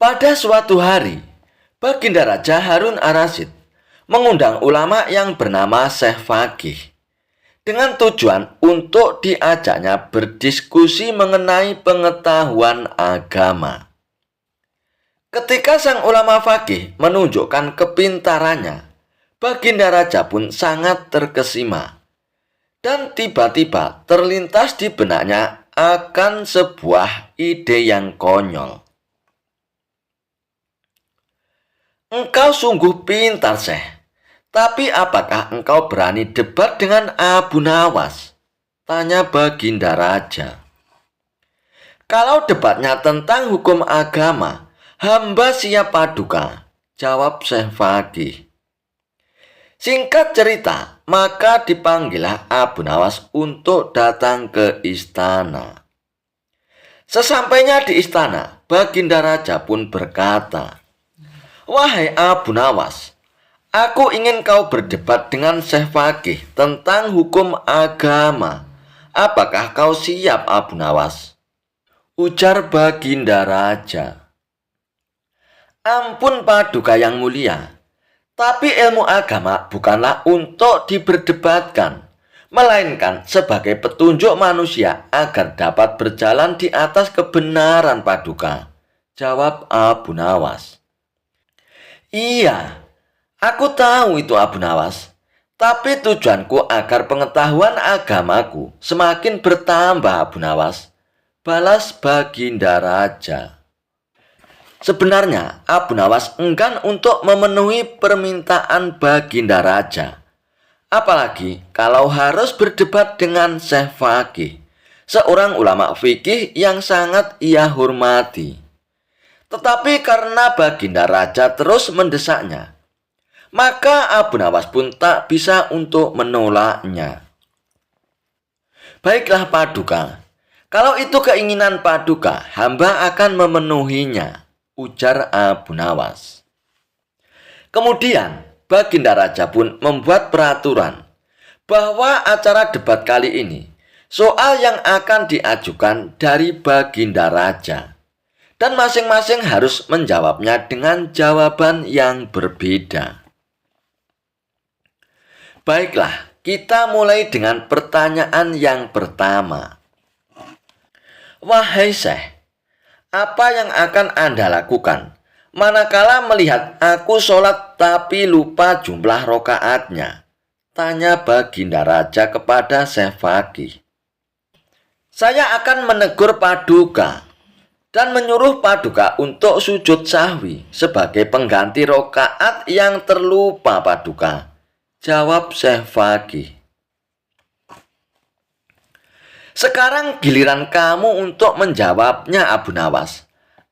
Pada suatu hari, Baginda Raja Harun Ar-Rasyid mengundang ulama yang bernama Syekh Faqih dengan tujuan untuk diajaknya berdiskusi mengenai pengetahuan agama. Ketika sang ulama faqih menunjukkan kepintarannya, Baginda Raja pun sangat terkesima. Dan tiba-tiba terlintas di benaknya akan sebuah ide yang konyol. Engkau sungguh pintar, Syekh. Tapi apakah engkau berani debat dengan Abu Nawas? Tanya Baginda Raja. Kalau debatnya tentang hukum agama, hamba siap paduka, jawab Syekh Faqih. Singkat cerita, maka dipanggillah Abu Nawas untuk datang ke istana. Sesampainya di istana, Baginda Raja pun berkata, "Wahai Abu Nawas, aku ingin kau berdebat dengan Syekh Faqih tentang hukum agama. Apakah kau siap, Abu Nawas?" Ujar Baginda Raja. "Ampun paduka yang mulia, tapi ilmu agama bukanlah untuk diperdebatkan, melainkan sebagai petunjuk manusia agar dapat berjalan di atas kebenaran paduka," jawab Abu Nawas. "Iya, aku tahu itu Abu Nawas. Tapi tujuanku agar pengetahuan agamaku semakin bertambah, Abu Nawas," balas Baginda Raja. Sebenarnya Abu Nawas enggan untuk memenuhi permintaan Baginda Raja. Apalagi kalau harus berdebat dengan Syekh Faqih, seorang ulama fikih yang sangat ia hormati. Tetapi karena Baginda Raja terus mendesaknya, maka Abu Nawas pun tak bisa untuk menolaknya. "Baiklah paduka, kalau itu keinginan paduka, hamba akan memenuhinya," ujar Abu Nawas. Kemudian Baginda Raja pun membuat peraturan bahwa acara debat kali ini soal yang akan diajukan dari Baginda Raja, dan masing-masing harus menjawabnya dengan jawaban yang berbeda. Baiklah, kita mulai dengan pertanyaan yang pertama. "Wahai Syekh, apa yang akan Anda lakukan manakala melihat aku sholat tapi lupa jumlah rokaatnya?" tanya Baginda Raja kepada Syekh Faqih. "Saya akan menegur paduka dan menyuruh paduka untuk sujud sahwi sebagai pengganti rokaat yang terlupa paduka," jawab Syekh Faqih. "Sekarang giliran kamu untuk menjawabnya, Abu Nawas.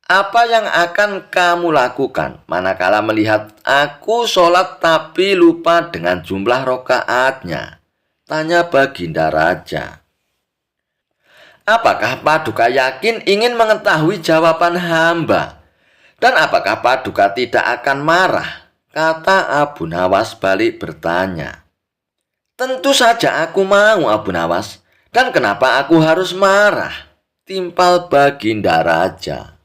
Apa yang akan kamu lakukan manakala melihat aku sholat tapi lupa dengan jumlah rokaatnya?" tanya Baginda Raja. "Apakah paduka yakin ingin mengetahui jawaban hamba? Dan apakah paduka tidak akan marah?" kata Abu Nawas balik bertanya. "Tentu saja aku mau, Abu Nawas. Dan kenapa aku harus marah?" timpal Baginda Raja.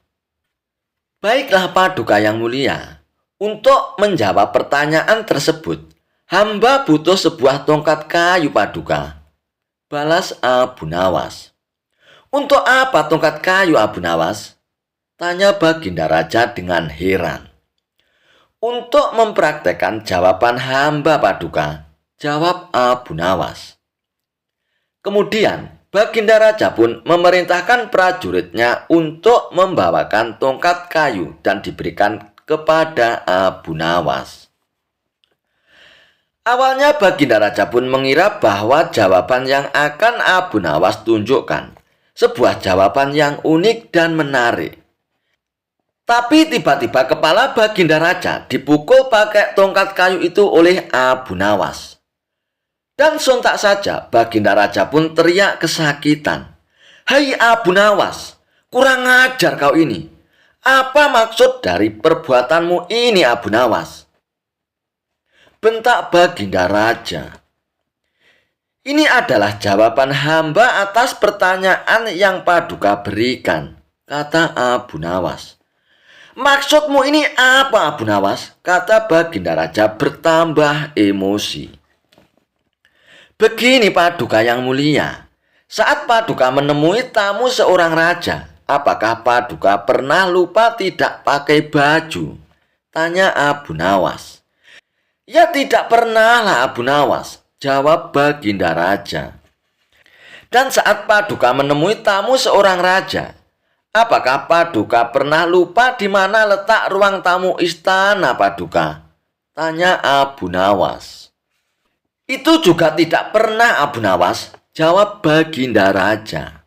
"Baiklah paduka yang mulia, untuk menjawab pertanyaan tersebut, hamba butuh sebuah tongkat kayu paduka," balas Abu Nawas. "Untuk apa tongkat kayu, Abu Nawas?" tanya Baginda Raja dengan heran. "Untuk mempraktekkan jawaban hamba paduka," jawab Abu Nawas. Kemudian Baginda Raja pun memerintahkan prajuritnya untuk membawakan tongkat kayu dan diberikan kepada Abu Nawas. Awalnya Baginda Raja pun mengira bahwa jawaban yang akan Abu Nawas tunjukkan sebuah jawaban yang unik dan menarik. Tapi tiba-tiba kepala Baginda Raja dipukul pakai tongkat kayu itu oleh Abu Nawas. Dan sontak saja Baginda Raja pun teriak kesakitan. "Hai Abu Nawas, kurang ajar kau ini. Apa maksud dari perbuatanmu ini, Abu Nawas?" bentak Baginda Raja. "Ini adalah jawaban hamba atas pertanyaan yang paduka berikan," kata Abu Nawas. Maksudmu ini apa, Abu Nawas? Kata Baginda Raja bertambah emosi. Begini Paduka yang mulia, saat Paduka menemui tamu seorang raja, apakah Paduka pernah lupa tidak pakai baju? Tanya Abu Nawas. Ya tidak pernah lah Abu Nawas, jawab Baginda Raja. Dan saat Paduka menemui tamu seorang raja, apakah Paduka pernah lupa di mana letak ruang tamu istana Paduka? Tanya Abu Nawas. Itu juga tidak pernah Abu Nawas, jawab Baginda Raja.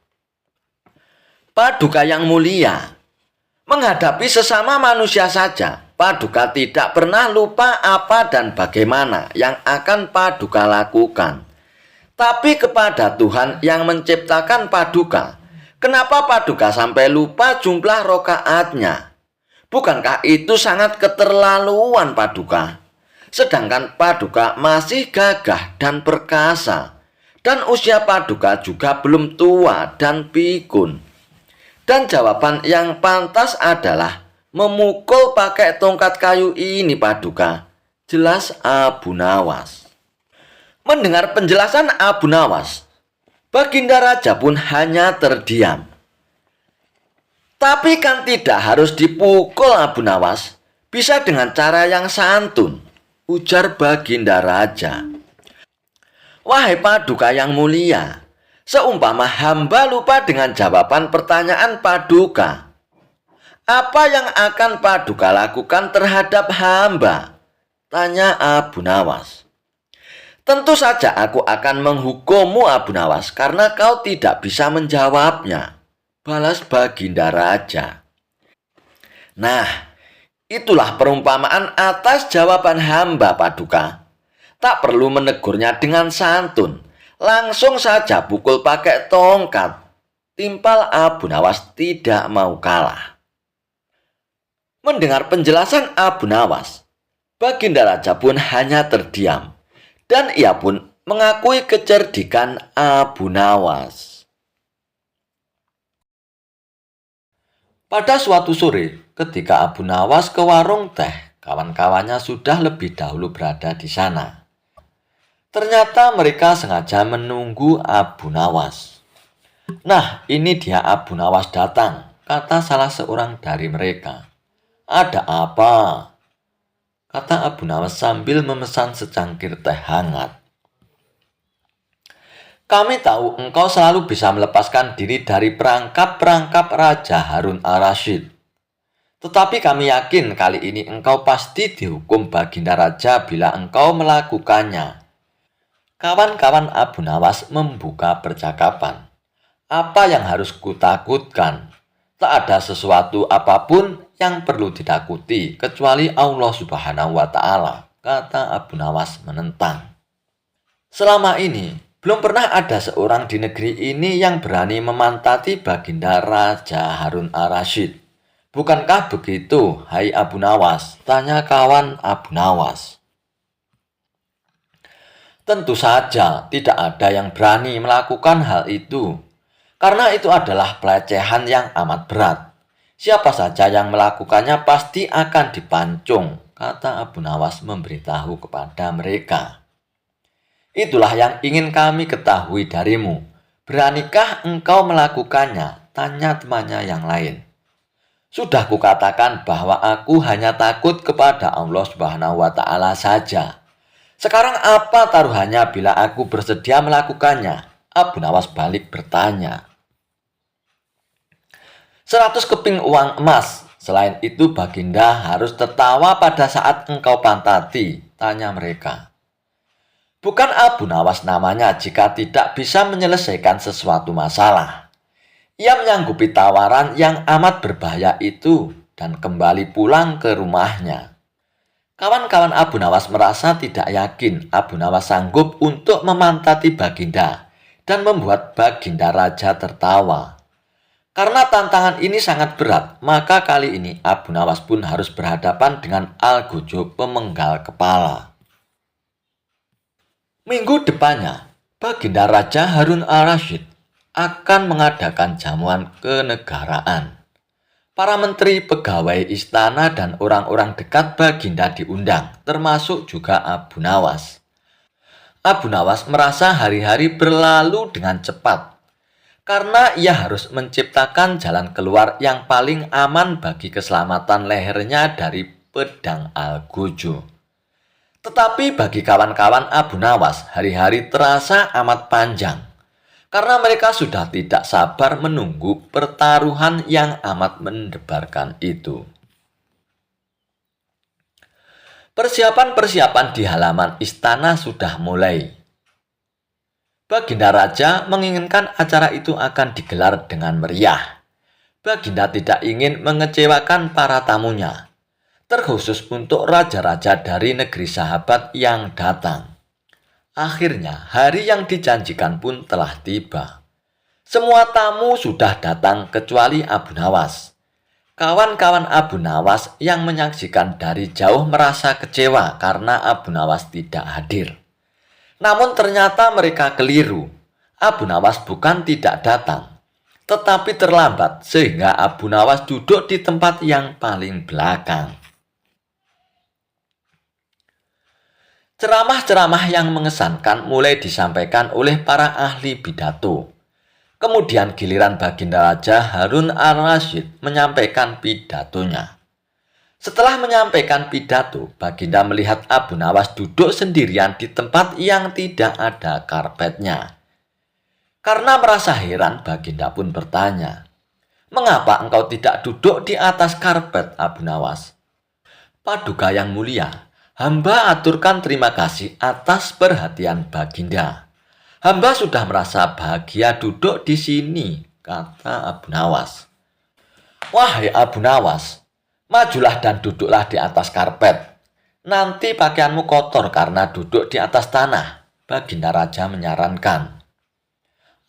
Paduka yang mulia, menghadapi sesama manusia saja, Paduka tidak pernah lupa apa dan bagaimana yang akan Paduka lakukan. Tapi kepada Tuhan yang menciptakan Paduka, kenapa Paduka sampai lupa jumlah rokaatnya? Bukankah itu sangat keterlaluan Paduka? Sedangkan Paduka masih gagah dan perkasa, dan usia Paduka juga belum tua dan pikun. Dan jawaban yang pantas adalah memukul pakai tongkat kayu ini Paduka, jelas Abu Nawas. Mendengar penjelasan Abu Nawas, Baginda Raja pun hanya terdiam. Tapi kan tidak harus dipukul Abu Nawas, bisa dengan cara yang santun, ujar Baginda Raja. Wahai Paduka yang mulia, seumpama hamba lupa dengan jawaban pertanyaan Paduka, apa yang akan Paduka lakukan terhadap hamba? Tanya Abu Nawas. Tentu saja aku akan menghukummu Abu Nawas karena kau tidak bisa menjawabnya, balas Baginda Raja. Nah, itulah perumpamaan atas jawaban hamba Paduka. Tak perlu menegurnya dengan santun, langsung saja pukul pakai tongkat. Timpal Abu Nawas tidak mau kalah. Mendengar penjelasan Abu Nawas, Baginda Raja pun hanya terdiam. Dan ia pun mengakui kecerdikan Abu Nawas. Pada suatu sore, ketika Abu Nawas ke warung teh, kawan-kawannya sudah lebih dahulu berada di sana. Ternyata mereka sengaja menunggu Abu Nawas. Nah, ini dia Abu Nawas datang, kata salah seorang dari mereka. Ada apa? Kata Abu Nawas sambil memesan secangkir teh hangat. Kami tahu engkau selalu bisa melepaskan diri dari perangkap-perangkap Raja Harun al-Rasyid. Tetapi kami yakin kali ini engkau pasti dihukum Baginda Raja bila engkau melakukannya. Kawan-kawan Abu Nawas membuka percakapan. Apa yang harus kutakutkan? Tak ada sesuatu apapun yang perlu ditakuti kecuali Allah Subhanahu wa Ta'ala, kata Abu Nawas menentang. Selama ini belum pernah ada seorang di negeri ini yang berani memantati Baginda Raja Harun al-Rasyid. Bukankah begitu, hai Abu Nawas? Tanya kawan Abu Nawas. Tentu saja tidak ada yang berani melakukan hal itu, karena itu adalah pelecehan yang amat berat. Siapa saja yang melakukannya pasti akan dipancung, kata Abu Nawas memberitahu kepada mereka. Itulah yang ingin kami ketahui darimu. Beranikah engkau melakukannya? Tanya temannya yang lain. Sudah kukatakan bahwa aku hanya takut kepada Allah Subhanahu wa Ta'ala saja. Sekarang apa taruhannya bila aku bersedia melakukannya? Abu Nawas balik bertanya. 100 keping uang emas. Selain itu Baginda harus tertawa pada saat engkau pantati, tanya mereka. Bukan Abu Nawas namanya jika tidak bisa menyelesaikan sesuatu masalah. Ia menyanggupi tawaran yang amat berbahaya itu dan kembali pulang ke rumahnya. Kawan-kawan Abu Nawas merasa tidak yakin Abu Nawas sanggup untuk memantati Baginda dan membuat Baginda Raja tertawa. Karena tantangan ini sangat berat, maka kali ini Abu Nawas pun harus berhadapan dengan Al-Gujub pemenggal kepala. Minggu depannya, Baginda Raja Harun al-Rasyid akan mengadakan jamuan kenegaraan. Para menteri, pegawai istana, dan orang-orang dekat Baginda diundang, termasuk juga Abu Nawas. Abu Nawas merasa hari-hari berlalu dengan cepat, karena ia harus menciptakan jalan keluar yang paling aman bagi keselamatan lehernya dari pedang Al-Gojo. Tetapi bagi kawan-kawan Abu Nawas, hari-hari terasa amat panjang, karena mereka sudah tidak sabar menunggu pertaruhan yang amat mendebarkan itu. Persiapan-persiapan di halaman istana sudah mulai. Baginda Raja menginginkan acara itu akan digelar dengan meriah. Baginda tidak ingin mengecewakan para tamunya, terkhusus untuk raja-raja dari negeri sahabat yang datang. Akhirnya, hari yang dijanjikan pun telah tiba. Semua tamu sudah datang kecuali Abu Nawas. Kawan-kawan Abu Nawas yang menyaksikan dari jauh merasa kecewa karena Abu Nawas tidak hadir. Namun ternyata mereka keliru. Abu Nawas bukan tidak datang, tetapi terlambat sehingga Abu Nawas duduk di tempat yang paling belakang. Ceramah-ceramah yang mengesankan mulai disampaikan oleh para ahli pidato. Kemudian giliran Baginda Raja Harun al-Rasyid menyampaikan pidatonya. Setelah menyampaikan pidato, Baginda melihat Abu Nawas duduk sendirian di tempat yang tidak ada karpetnya. Karena merasa heran, Baginda pun bertanya, "Mengapa engkau tidak duduk di atas karpet, Abu Nawas?" "Paduka yang mulia, hamba aturkan terima kasih atas perhatian Baginda. Hamba sudah merasa bahagia duduk di sini," kata Abu Nawas. "Wahai Abu Nawas, majulah dan duduklah di atas karpet. Nanti pakaianmu kotor karena duduk di atas tanah," Baginda Raja menyarankan.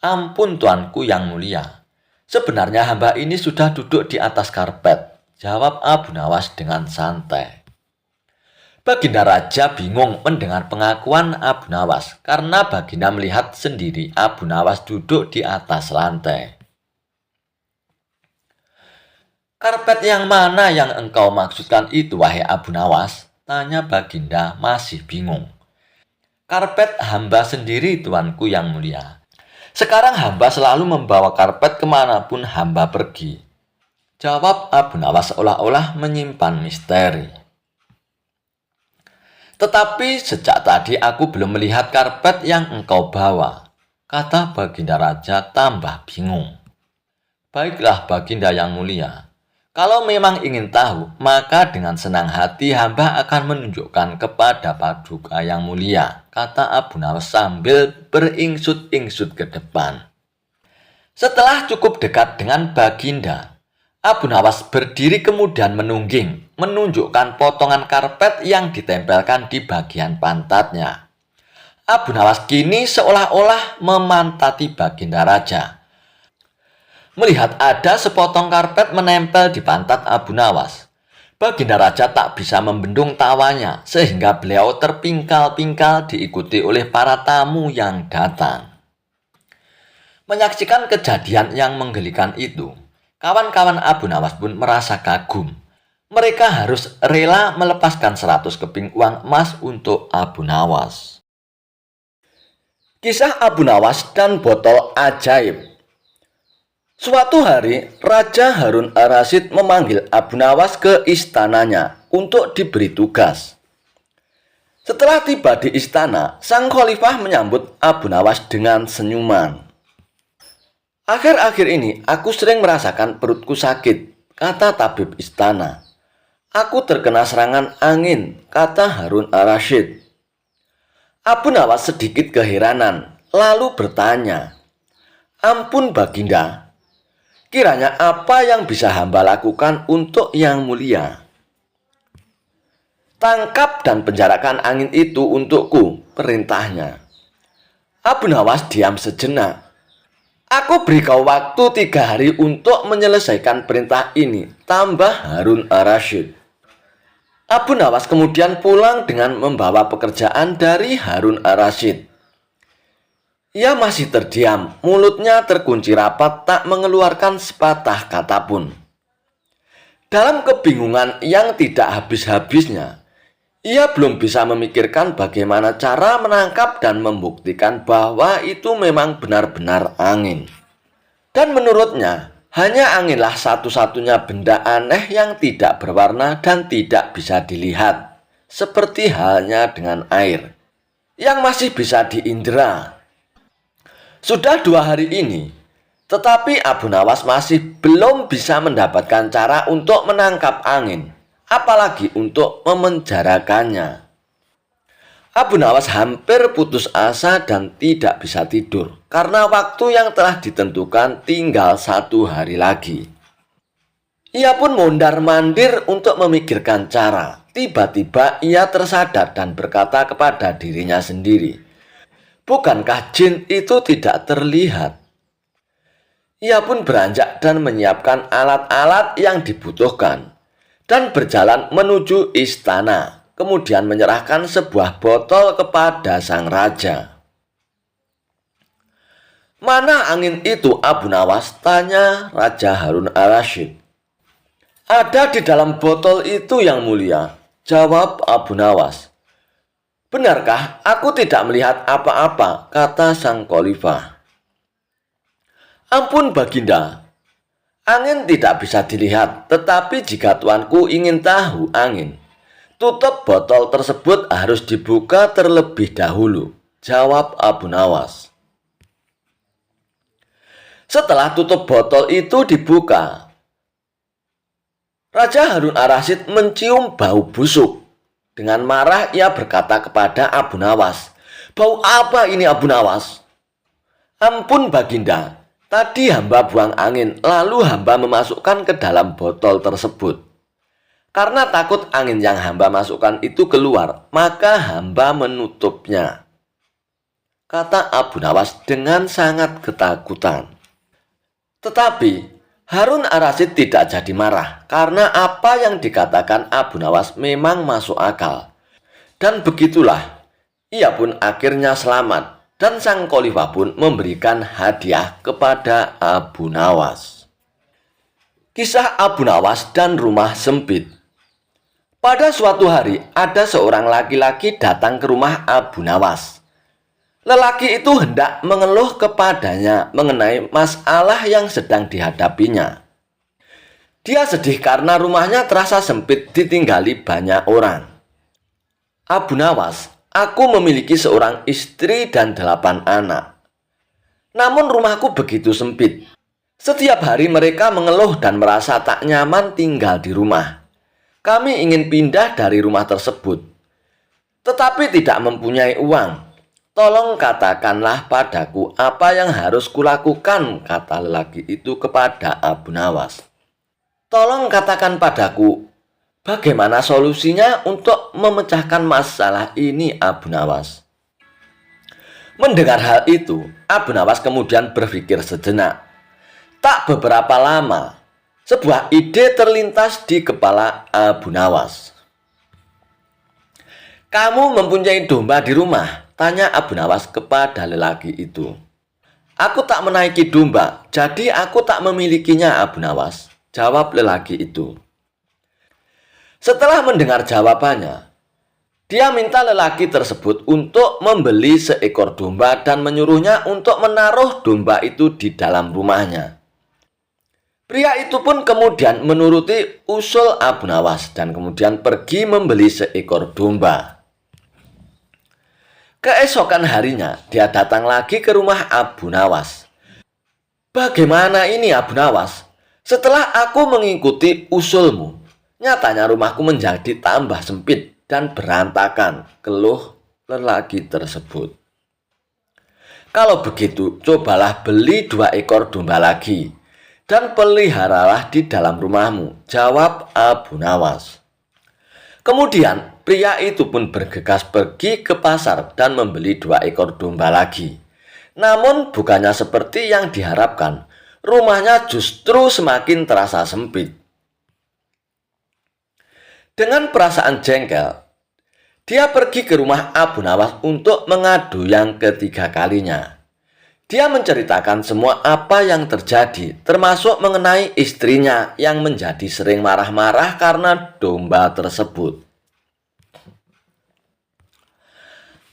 "Ampun tuanku yang mulia, sebenarnya hamba ini sudah duduk di atas karpet," jawab Abu Nawas dengan santai. Baginda Raja bingung mendengar pengakuan Abu Nawas karena Baginda melihat sendiri Abu Nawas duduk di atas lantai. "Karpet yang mana yang engkau maksudkan itu, wahai Abu Nawas?" tanya Baginda masih bingung. "Karpet hamba sendiri, tuanku yang mulia. Sekarang hamba selalu membawa karpet kemanapun hamba pergi," jawab Abu Nawas seolah-olah menyimpan misteri. "Tetapi sejak tadi aku belum melihat karpet yang engkau bawa," kata Baginda Raja tambah bingung. "Baiklah Baginda yang mulia, kalau memang ingin tahu, maka dengan senang hati hamba akan menunjukkan kepada Paduka yang mulia," kata Abu Nawas sambil beringsut-ingsut ke depan. Setelah cukup dekat dengan Baginda, Abu Nawas berdiri kemudian menunjukkan potongan karpet yang ditempelkan di bagian pantatnya. Abu Nawas kini seolah-olah memantati Baginda Raja. Melihat ada sepotong karpet menempel di pantat Abu Nawas, Baginda Raja tak bisa membendung tawanya sehingga beliau terpingkal-pingkal diikuti oleh para tamu yang datang. Menyaksikan kejadian yang menggelikan itu, kawan-kawan Abu Nawas pun merasa kagum. Mereka harus rela melepaskan 100 keping uang emas untuk Abu Nawas. Kisah Abu Nawas dan botol ajaib. Suatu hari, Raja Harun al-Rasyid memanggil Abu Nawas ke istananya untuk diberi tugas. Setelah tiba di istana, sang khalifah menyambut Abu Nawas dengan senyuman. "Akhir-akhir ini aku sering merasakan perutku sakit," kata tabib istana. "Aku terkena serangan angin," kata Harun al-Rasyid. Abu Nawas sedikit keheranan, lalu bertanya, "Ampun Baginda, kiranya apa yang bisa hamba lakukan untuk yang mulia?" "Tangkap dan penjarakan angin itu untukku," perintahnya. Abu Nawas diam sejenak. "Aku beri kau waktu 3 hari untuk menyelesaikan perintah ini," tambah Harun al-Rasyid. Abu Nawas kemudian pulang dengan membawa pekerjaan dari Harun al-Rasyid. Ia masih terdiam, mulutnya terkunci rapat, tak mengeluarkan sepatah kata pun. Dalam kebingungan yang tidak habis-habisnya, ia belum bisa memikirkan bagaimana cara menangkap dan membuktikan bahwa itu memang benar-benar angin. Dan menurutnya, hanya anginlah satu-satunya benda aneh yang tidak berwarna dan tidak bisa dilihat, seperti halnya dengan air, yang masih bisa diindera. Sudah 2 hari ini, tetapi Abu Nawas masih belum bisa mendapatkan cara untuk menangkap angin, apalagi untuk memenjarakannya. Abu Nawas hampir putus asa dan tidak bisa tidur karena waktu yang telah ditentukan tinggal 1 hari lagi. Ia pun mondar-mandir untuk memikirkan cara. Tiba-tiba ia tersadar dan berkata kepada dirinya sendiri, "Bukankah jin itu tidak terlihat?" Ia pun beranjak dan menyiapkan alat-alat yang dibutuhkan dan berjalan menuju istana. Kemudian menyerahkan sebuah botol kepada sang raja. "Mana angin itu, Abu Nawas?" tanya Raja Harun al-Rasyid. "Ada di dalam botol itu, Yang Mulia," jawab Abu Nawas. "Benarkah aku tidak melihat apa-apa?" kata sang khalifah. "Ampun Baginda, angin tidak bisa dilihat, tetapi jika tuanku ingin tahu angin, tutup botol tersebut harus dibuka terlebih dahulu," jawab Abu Nawas. Setelah tutup botol itu dibuka, Raja Harun al-Rasyid mencium bau busuk. Dengan marah ia berkata kepada Abu Nawas, "Bau apa ini, Abu Nawas?" "Ampun Baginda, tadi hamba buang angin, lalu hamba memasukkan ke dalam botol tersebut. Karena takut angin yang hamba masukkan itu keluar, maka hamba menutupnya," kata Abu Nawas dengan sangat ketakutan. Tetapi Harun al-Rasyid tidak jadi marah karena apa yang dikatakan Abu Nawas memang masuk akal. Dan begitulah, ia pun akhirnya selamat dan sang khalifah pun memberikan hadiah kepada Abu Nawas. Kisah Abu Nawas dan rumah sempit. Pada suatu hari, ada seorang laki-laki datang ke rumah Abu Nawas. Lelaki itu hendak mengeluh kepadanya mengenai masalah yang sedang dihadapinya. Dia sedih karena rumahnya terasa sempit ditinggali banyak orang. "Abu Nawas, aku memiliki seorang istri dan 8 anak. Namun rumahku begitu sempit. Setiap hari mereka mengeluh dan merasa tak nyaman tinggal di rumah. Kami ingin pindah dari rumah tersebut, tetapi tidak mempunyai uang. Tolong katakanlah padaku apa yang harus kulakukan," kata lelaki itu kepada Abu Nawas. "Tolong katakan padaku bagaimana solusinya untuk memecahkan masalah ini, Abu Nawas." Mendengar hal itu, Abu Nawas kemudian berpikir sejenak. Tak beberapa lama, sebuah ide terlintas di kepala Abu Nawas. "Kamu mempunyai domba di rumah?" tanya Abu Nawas kepada lelaki itu. "Aku tak menaiki domba, jadi aku tak memilikinya, Abu Nawas," jawab lelaki itu. Setelah mendengar jawabannya, dia minta lelaki tersebut untuk membeli seekor domba dan menyuruhnya untuk menaruh domba itu di dalam rumahnya. Pria itu pun kemudian menuruti usul Abu Nawas dan kemudian pergi membeli seekor domba. Keesokan harinya, dia datang lagi ke rumah Abu Nawas. "Bagaimana ini, Abu Nawas? Setelah aku mengikuti usulmu, nyatanya rumahku menjadi tambah sempit dan berantakan," keluh lelaki tersebut. "Kalau begitu, cobalah beli 2 ekor domba lagi dan peliharalah di dalam rumahmu," jawab Abu Nawas. Kemudian pria itu pun bergegas pergi ke pasar dan membeli 2 ekor domba lagi. Namun bukannya seperti yang diharapkan, rumahnya justru semakin terasa sempit. Dengan perasaan jengkel, dia pergi ke rumah Abu Nawas untuk mengadu yang ketiga kalinya. Dia menceritakan semua apa yang terjadi, termasuk mengenai istrinya yang menjadi sering marah-marah karena domba tersebut.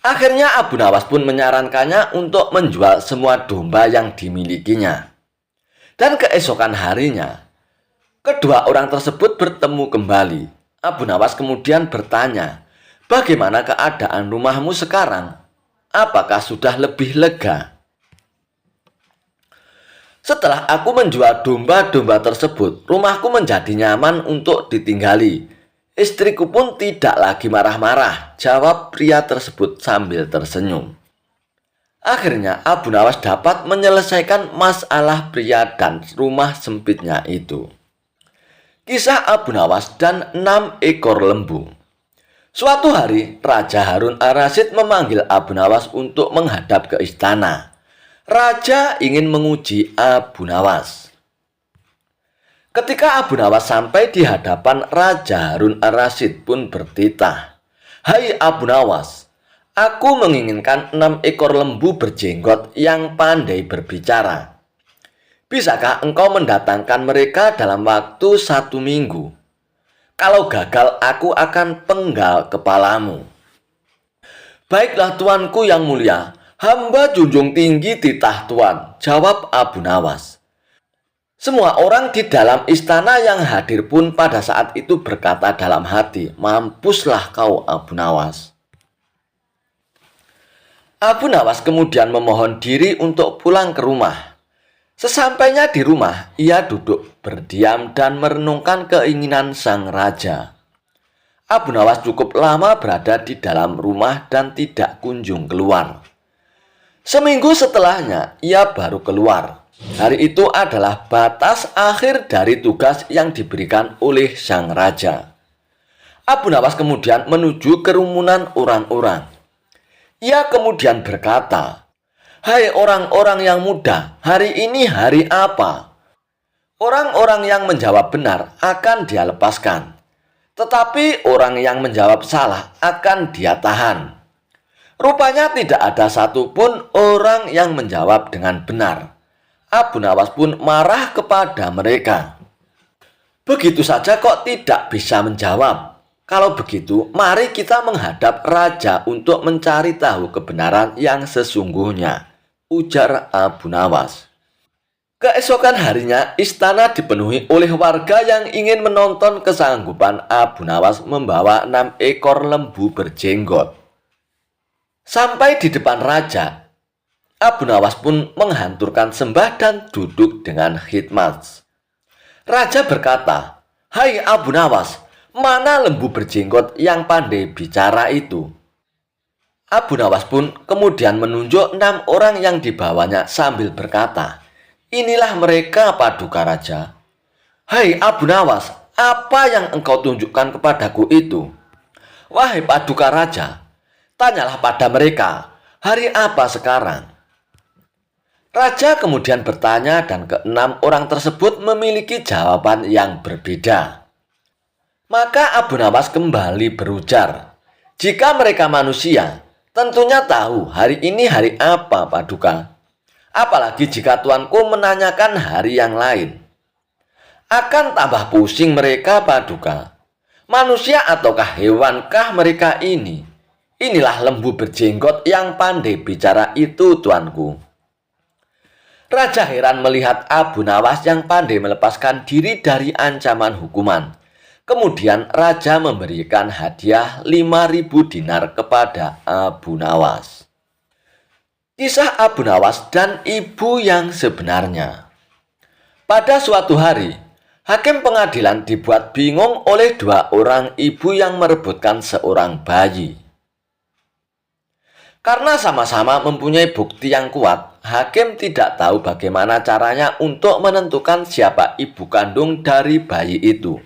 Akhirnya Abu Nawas pun menyarankannya untuk menjual semua domba yang dimilikinya. Dan keesokan harinya, kedua orang tersebut bertemu kembali. Abu Nawas kemudian bertanya, "Bagaimana keadaan rumahmu sekarang? Apakah sudah lebih lega?" "Setelah aku menjual domba-domba tersebut, rumahku menjadi nyaman untuk ditinggali. Istriku pun tidak lagi marah-marah," jawab pria tersebut sambil tersenyum. Akhirnya Abu Nawas dapat menyelesaikan masalah pria dan rumah sempitnya itu. Kisah Abu Nawas dan 6 ekor lembu. Suatu hari, Raja Harun ar-Rasyid memanggil Abu Nawas untuk menghadap ke istana. Raja ingin menguji Abu Nawas. Ketika Abu Nawas sampai di hadapan Raja Harun ar-Rasyid pun bertitah, "Hai Abu Nawas, aku menginginkan 6 ekor lembu berjenggot yang pandai berbicara. Bisakah engkau mendatangkan mereka dalam waktu 1 minggu? Kalau gagal, aku akan penggal kepalamu." "Baiklah tuanku yang mulia, hamba junjung tinggi titah tuan," jawab Abu Nawas. Semua orang di dalam istana yang hadir pun pada saat itu berkata dalam hati, "Mampuslah kau Abu Nawas." Abu Nawas kemudian memohon diri untuk pulang ke rumah. Sesampainya di rumah, ia duduk berdiam dan merenungkan keinginan sang raja. Abu Nawas cukup lama berada di dalam rumah dan tidak kunjung keluar. Seminggu setelahnya, ia baru keluar. Hari itu adalah batas akhir dari tugas yang diberikan oleh sang raja. Abu Nawas kemudian menuju kerumunan orang-orang. Ia kemudian berkata, "Hai orang-orang yang muda, hari ini hari apa?" Orang-orang yang menjawab benar akan dia lepaskan, tetapi orang yang menjawab salah akan dia tahan. Rupanya tidak ada satupun orang yang menjawab dengan benar. Abu Nawas pun marah kepada mereka. "Begitu saja kok tidak bisa menjawab? Kalau begitu, mari kita menghadap raja untuk mencari tahu kebenaran yang sesungguhnya," ujar Abu Nawas. Keesokan harinya, istana dipenuhi oleh warga yang ingin menonton kesanggupan Abu Nawas membawa 6 ekor lembu berjenggot. Sampai di depan raja, Abu Nawas pun menghanturkan sembah dan duduk dengan khidmat. Raja berkata, "Hai Abu Nawas, mana lembu berjenggot yang pandai bicara itu?" Abu Nawas pun kemudian menunjuk 6 orang yang dibawanya sambil berkata, "Inilah mereka Paduka Raja." "Hai Abu Nawas, apa yang engkau tunjukkan kepadaku itu?" "Wahai Paduka Raja, tanyalah pada mereka, hari apa sekarang?" Raja kemudian bertanya dan ke-6 orang tersebut memiliki jawaban yang berbeda. Maka Abu Nawas kembali berujar, "Jika mereka manusia, tentunya tahu hari ini hari apa, Paduka. Apalagi jika tuanku menanyakan hari yang lain. Akan tambah pusing mereka, Paduka. Manusia ataukah hewankah mereka ini? Inilah lembu berjenggot yang pandai bicara itu, tuanku." Raja heran melihat Abu Nawas yang pandai melepaskan diri dari ancaman hukuman. Kemudian raja memberikan hadiah 5.000 dinar kepada Abu Nawas. Kisah Abu Nawas dan ibu yang sebenarnya. Pada suatu hari, hakim pengadilan dibuat bingung oleh 2 orang ibu yang merebutkan seorang bayi. Karena sama-sama mempunyai bukti yang kuat, hakim tidak tahu bagaimana caranya untuk menentukan siapa ibu kandung dari bayi itu.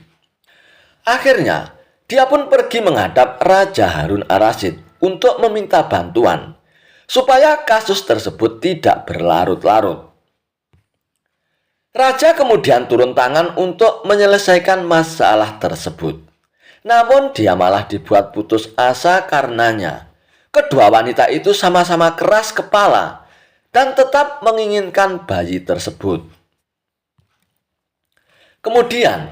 Akhirnya, dia pun pergi menghadap Raja Harun ar-Rasyid untuk meminta bantuan, supaya kasus tersebut tidak berlarut-larut. Raja kemudian turun tangan untuk menyelesaikan masalah tersebut. Namun dia malah dibuat putus asa karenanya. Kedua wanita itu sama-sama keras kepala dan tetap menginginkan bayi tersebut. Kemudian,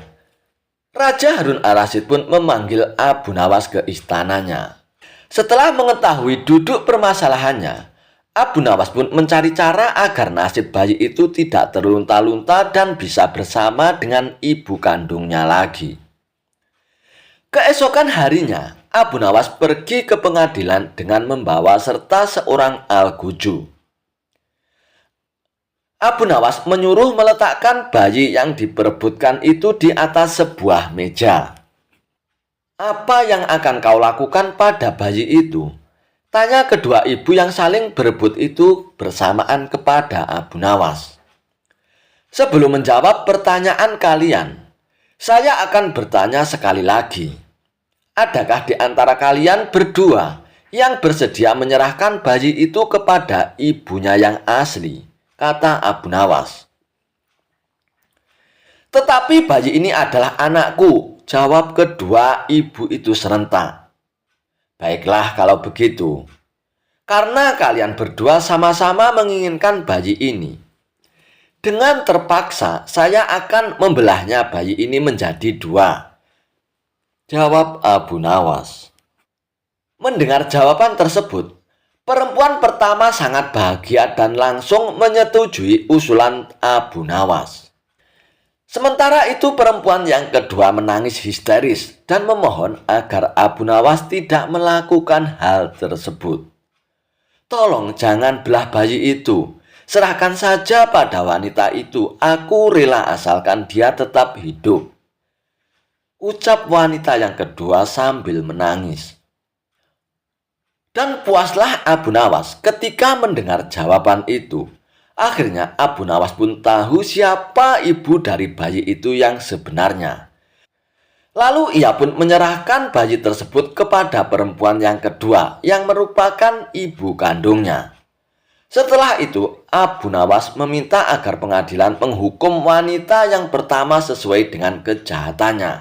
Raja Harun ar-Rasyid pun memanggil Abu Nawas ke istananya. Setelah mengetahui duduk permasalahannya, Abu Nawas pun mencari cara agar nasib bayi itu tidak terlunta-lunta dan bisa bersama dengan ibu kandungnya lagi. Keesokan harinya, Abu Nawas pergi ke pengadilan dengan membawa serta seorang al-Guju. Abu Nawas menyuruh meletakkan bayi yang diperebutkan itu di atas sebuah meja. "Apa yang akan kau lakukan pada bayi itu?" tanya kedua ibu yang saling berebut itu bersamaan kepada Abu Nawas. "Sebelum menjawab pertanyaan kalian, saya akan bertanya sekali lagi. Adakah di antara kalian berdua yang bersedia menyerahkan bayi itu kepada ibunya yang asli?" kata Abu Nawas. "Tetapi bayi ini adalah anakku," jawab kedua ibu itu serentak. "Baiklah kalau begitu. Karena kalian berdua sama-sama menginginkan bayi ini, dengan terpaksa saya akan membelahnya bayi ini menjadi dua," jawab Abu Nawas. Mendengar jawaban tersebut, perempuan pertama sangat bahagia dan langsung menyetujui usulan Abu Nawas. Sementara itu perempuan yang kedua menangis histeris dan memohon agar Abu Nawas tidak melakukan hal tersebut. "Tolong jangan belah bayi itu. Serahkan saja pada wanita itu. Aku rela asalkan dia tetap hidup," ucap wanita yang kedua sambil menangis. Dan puaslah Abu Nawas ketika mendengar jawaban itu. Akhirnya Abu Nawas pun tahu siapa ibu dari bayi itu yang sebenarnya. Lalu ia pun menyerahkan bayi tersebut kepada perempuan yang kedua yang merupakan ibu kandungnya. Setelah itu, Abu Nawas meminta agar pengadilan menghukum wanita yang pertama sesuai dengan kejahatannya.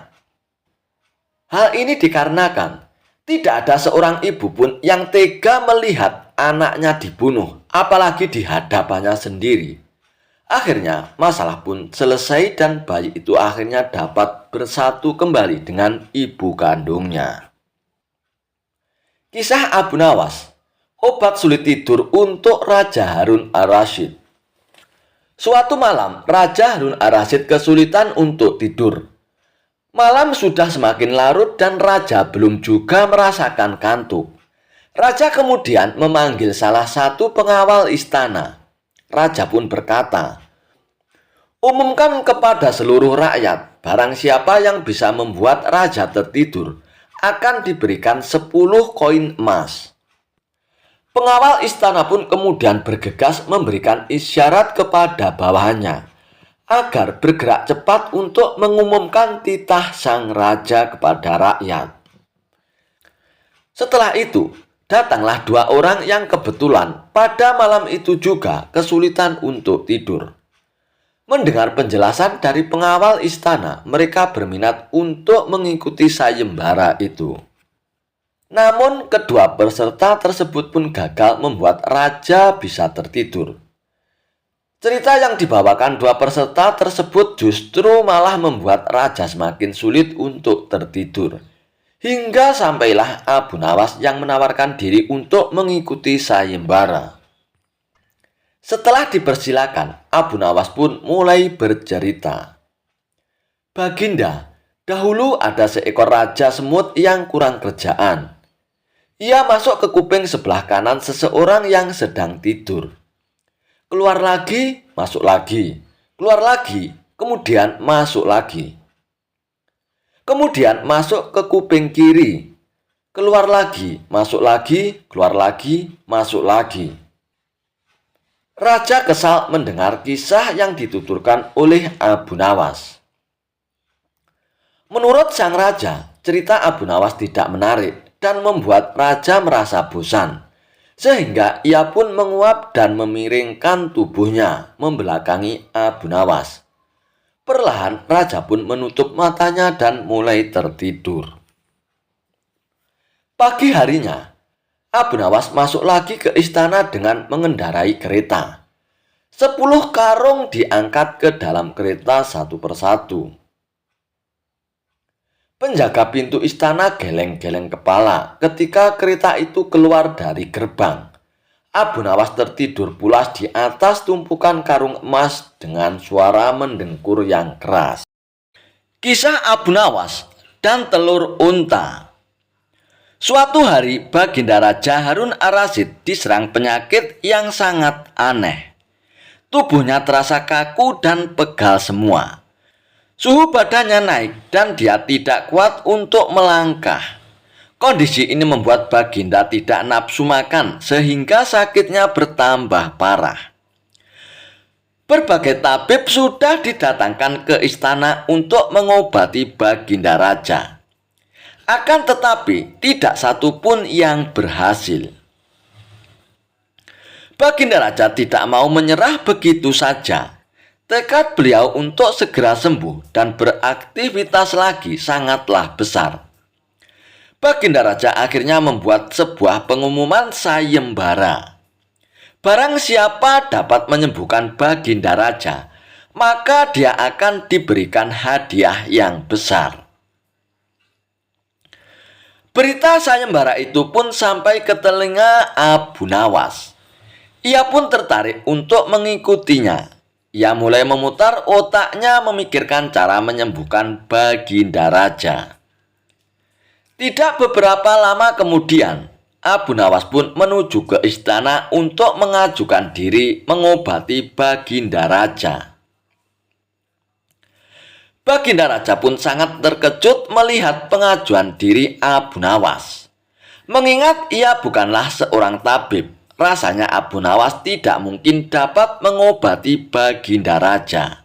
Hal ini dikarenakan tidak ada seorang ibu pun yang tega melihat anaknya dibunuh, apalagi di hadapannya sendiri. Akhirnya masalah pun selesai dan bayi itu akhirnya dapat bersatu kembali dengan ibu kandungnya. Kisah Abu Nawas, obat sulit tidur untuk Raja Harun ar-Rasyid. Suatu malam, Raja Harun ar-Rasyid kesulitan untuk tidur. Malam sudah semakin larut dan raja belum juga merasakan kantuk. Raja kemudian memanggil salah satu pengawal istana. Raja pun berkata, "Umumkan kepada seluruh rakyat, barang siapa yang bisa membuat raja tertidur akan diberikan 10 koin emas." Pengawal istana pun kemudian bergegas memberikan isyarat kepada bawahannya agar bergerak cepat untuk mengumumkan titah sang raja kepada rakyat. Setelah itu, datanglah dua orang yang kebetulan pada malam itu juga kesulitan untuk tidur. Mendengar penjelasan dari pengawal istana, mereka berminat untuk mengikuti sayembara itu. Namun, kedua peserta tersebut pun gagal membuat raja bisa tertidur. Cerita yang dibawakan dua peserta tersebut justru malah membuat raja semakin sulit untuk tertidur. Hingga sampailah Abu Nawas yang menawarkan diri untuk mengikuti sayembara. Setelah dipersilakan, Abu Nawas pun mulai bercerita. "Baginda, dahulu ada seekor raja semut yang kurang kerjaan. Ia masuk ke kuping sebelah kanan seseorang yang sedang tidur. Keluar lagi, masuk lagi, keluar lagi, kemudian masuk lagi. Kemudian masuk ke kuping kiri, keluar lagi, masuk lagi, keluar lagi, masuk lagi." Raja kesal mendengar kisah yang dituturkan oleh Abu Nawas. Menurut sang raja, cerita Abu Nawas tidak menarik dan membuat raja merasa bosan. Sehingga ia pun menguap dan memiringkan tubuhnya membelakangi Abu Nawas. Perlahan raja pun menutup matanya dan mulai tertidur. Pagi harinya, Abu Nawas masuk lagi ke istana dengan mengendarai kereta. 10 karung diangkat ke dalam kereta satu persatu. Penjaga pintu istana geleng-geleng kepala ketika kereta itu keluar dari gerbang. Abu Nawas tertidur pulas di atas tumpukan karung emas dengan suara mendengkur yang keras. Kisah Abu Nawas dan telur unta. Suatu hari Baginda Raja Harun Ar-Rasyid diserang penyakit yang sangat aneh. Tubuhnya terasa kaku dan pegal semua. Suhu badannya naik dan dia tidak kuat untuk melangkah. Kondisi ini membuat Baginda tidak nafsu makan sehingga sakitnya bertambah parah. Berbagai tabib sudah didatangkan ke istana untuk mengobati Baginda Raja. Akan tetapi tidak satu pun yang berhasil. Baginda Raja tidak mau menyerah begitu saja. Tekad beliau untuk segera sembuh dan beraktivitas lagi sangatlah besar. Baginda Raja akhirnya membuat sebuah pengumuman sayembara. Barang siapa dapat menyembuhkan Baginda Raja, maka dia akan diberikan hadiah yang besar. Berita sayembara itu pun sampai ke telinga Abu Nawas. Ia pun tertarik untuk mengikutinya. Ia mulai memutar otaknya memikirkan cara menyembuhkan Baginda Raja. Tidak beberapa lama kemudian, Abu Nawas pun menuju ke istana untuk mengajukan diri mengobati Baginda Raja. Baginda Raja pun sangat terkejut melihat pengajuan diri Abu Nawas. Mengingat ia bukanlah seorang tabib, rasanya Abu Nawas tidak mungkin dapat mengobati Baginda Raja.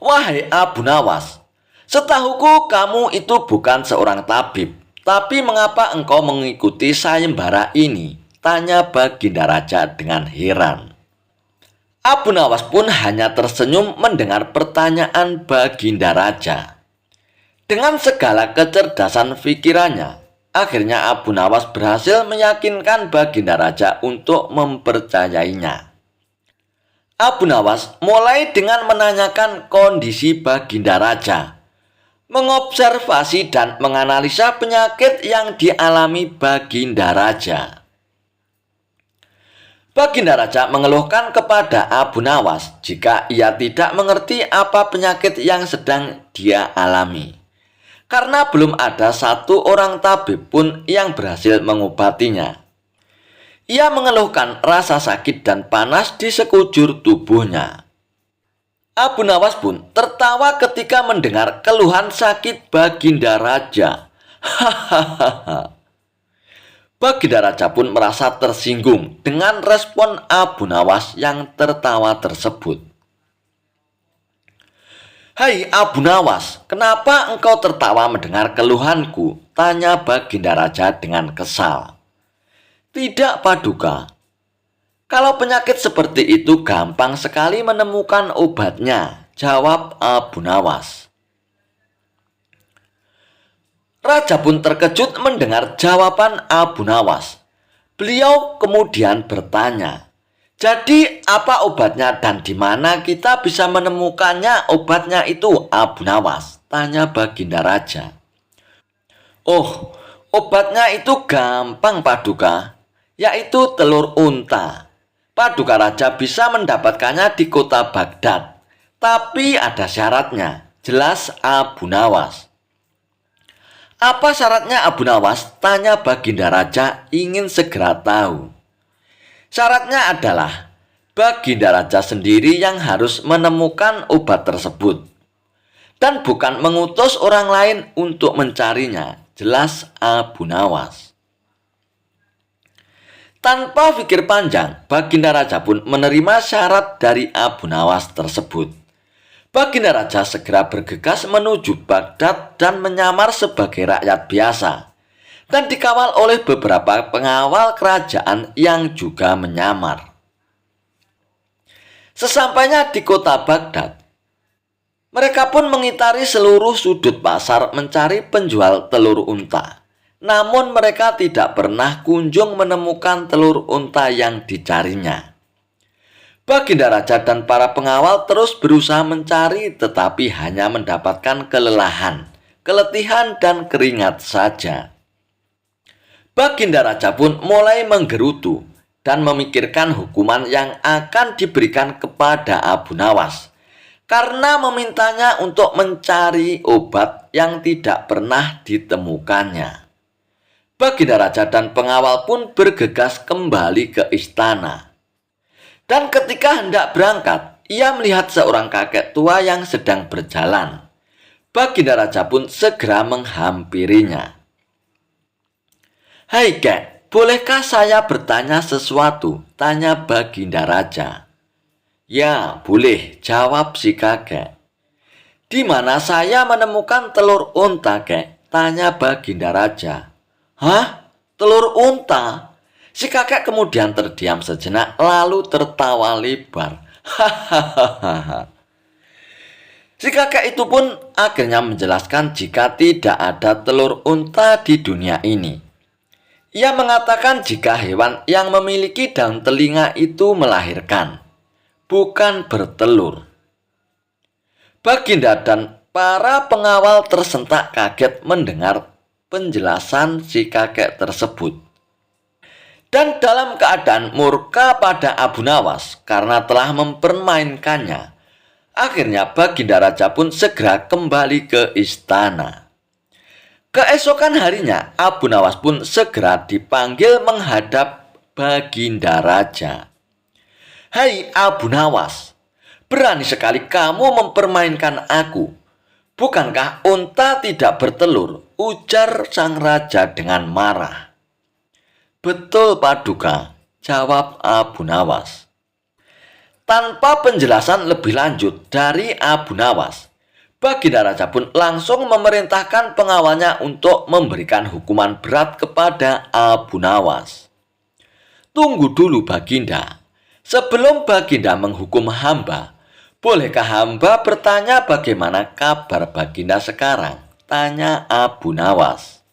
"Wahai Abu Nawas, setahuku kamu itu bukan seorang tabib, tapi mengapa engkau mengikuti sayembara ini?" tanya Baginda Raja dengan heran. Abu Nawas pun hanya tersenyum mendengar pertanyaan Baginda Raja. Dengan segala kecerdasan pikirannya, akhirnya Abu Nawas berhasil meyakinkan Baginda Raja untuk mempercayainya. Abu Nawas mulai dengan menanyakan kondisi Baginda Raja, mengobservasi dan menganalisa penyakit yang dialami Baginda Raja. Baginda Raja mengeluhkan kepada Abu Nawas jika ia tidak mengerti apa penyakit yang sedang dia alami. Karena belum ada satu orang tabib pun yang berhasil mengobatinya. Ia mengeluhkan rasa sakit dan panas di sekujur tubuhnya. Abu Nawas pun tertawa ketika mendengar keluhan sakit Baginda Raja. Hahaha. Baginda Raja pun merasa tersinggung dengan respon Abu Nawas yang tertawa tersebut. "Hai Abu Nawas, kenapa engkau tertawa mendengar keluhanku?" tanya Baginda Raja dengan kesal. "Tidak, Paduka. Kalau penyakit seperti itu gampang sekali menemukan obatnya," jawab Abu Nawas. Raja pun terkejut mendengar jawaban Abu Nawas. Beliau kemudian bertanya, "Jadi apa obatnya dan di mana kita bisa menemukannya obatnya itu, Abu Nawas?" tanya Baginda Raja. "Oh, obatnya itu gampang, Paduka, yaitu telur unta. Paduka Raja bisa mendapatkannya di kota Baghdad. Tapi ada syaratnya," jelas Abu Nawas. "Apa syaratnya, Abu Nawas?" tanya Baginda Raja ingin segera tahu. "Syaratnya adalah Baginda Raja sendiri yang harus menemukan obat tersebut dan bukan mengutus orang lain untuk mencarinya," jelas Abu Nawas. Tanpa pikir panjang, Baginda Raja pun menerima syarat dari Abu Nawas tersebut. Baginda Raja segera bergegas menuju Baghdad dan menyamar sebagai rakyat biasa, dan dikawal oleh beberapa pengawal kerajaan yang juga menyamar. Sesampainya di kota Baghdad, mereka pun mengitari seluruh sudut pasar mencari penjual telur unta. namun mereka tidak pernah kunjung menemukan telur unta yang dicarinya. Baginda Raja dan para pengawal terus berusaha mencari, tetapi hanya mendapatkan kelelahan, keletihan, dan keringat saja. Baginda Raja pun mulai menggerutu dan memikirkan hukuman yang akan diberikan kepada Abu Nawas, karena memintanya untuk mencari obat yang tidak pernah ditemukannya. Baginda Raja dan pengawal pun bergegas kembali ke istana. Dan ketika hendak berangkat, ia melihat seorang kakek tua yang sedang berjalan. Baginda Raja pun segera menghampirinya. "Hai kek, bolehkah saya bertanya sesuatu?" tanya Baginda Raja. "Ya, boleh," jawab si kakek. "Di mana saya menemukan telur unta, kek?" tanya Baginda Raja. "Hah? Telur unta?" Si kakek kemudian terdiam sejenak lalu tertawa lebar. Hahaha. Si kakek itu pun akhirnya menjelaskan jika tidak ada telur unta di dunia ini. Ia mengatakan jika hewan yang memiliki daun telinga itu melahirkan, bukan bertelur. Baginda dan para pengawal tersentak kaget mendengar penjelasan si kakek tersebut. Dan dalam keadaan murka pada Abu Nawas karena telah mempermainkannya, akhirnya Baginda Raja pun segera kembali ke istana. Keesokan harinya, Abu Nawas pun segera dipanggil menghadap Baginda Raja. "Hai Abu Nawas, berani sekali kamu mempermainkan aku. Bukankah unta tidak bertelur?" ujar sang raja dengan marah. "Betul Paduka," jawab Abu Nawas. Tanpa penjelasan lebih lanjut dari Abu Nawas, Baginda Raja pun langsung memerintahkan pengawalnya untuk memberikan hukuman berat kepada Abu Nawas. "Tunggu dulu Baginda, sebelum Baginda menghukum hamba, bolehkah hamba bertanya bagaimana kabar Baginda sekarang?" tanya Abu Nawas.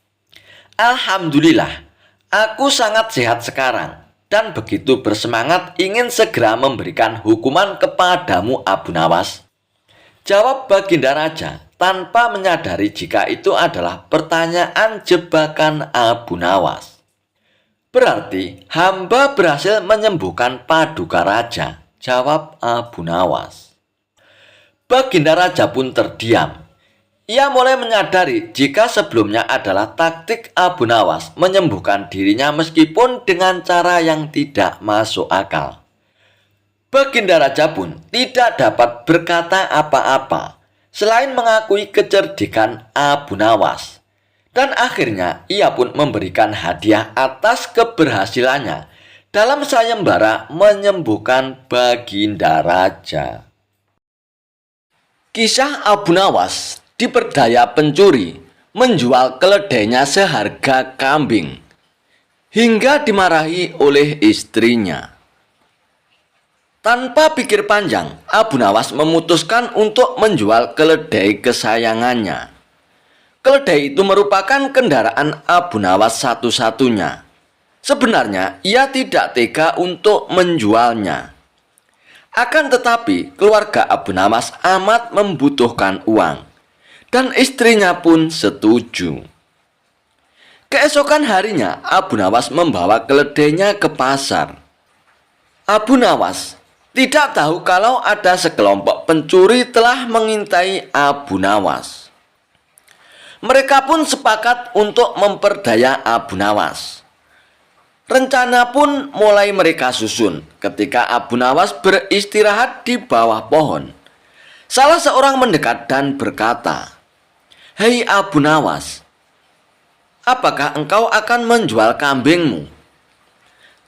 "Alhamdulillah, aku sangat sehat sekarang dan begitu bersemangat ingin segera memberikan hukuman kepadamu Abu Nawas," jawab Baginda Raja tanpa menyadari jika itu adalah pertanyaan jebakan Abu Nawas. "Berarti hamba berhasil menyembuhkan Paduka Raja," jawab Abu Nawas. Baginda Raja pun terdiam. Ia mulai menyadari jika sebelumnya adalah taktik Abu Nawas menyembuhkan dirinya meskipun dengan cara yang tidak masuk akal. Baginda Raja pun tidak dapat berkata apa-apa selain mengakui kecerdikan Abu Nawas. Dan akhirnya ia pun memberikan hadiah atas keberhasilannya dalam sayembara menyembuhkan Baginda Raja. Kisah Abu Nawas diperdaya pencuri menjual keledainya seharga kambing hingga dimarahi oleh istrinya. Tanpa pikir panjang, Abu Nawas memutuskan untuk menjual keledai kesayangannya. Keledai itu merupakan kendaraan Abu Nawas satu-satunya. Sebenarnya ia tidak tega untuk menjualnya. Akan tetapi keluarga Abu Nawas amat membutuhkan uang. Dan istrinya pun setuju. Keesokan harinya, Abu Nawas membawa keledainya ke pasar. Abu Nawas tidak tahu kalau ada sekelompok pencuri telah mengintai Abu Nawas. Mereka pun sepakat untuk memperdaya Abu Nawas. Rencana pun mulai mereka susun ketika Abu Nawas beristirahat di bawah pohon. Salah seorang mendekat dan berkata, "Hei Abu Nawas, apakah engkau akan menjual kambingmu?"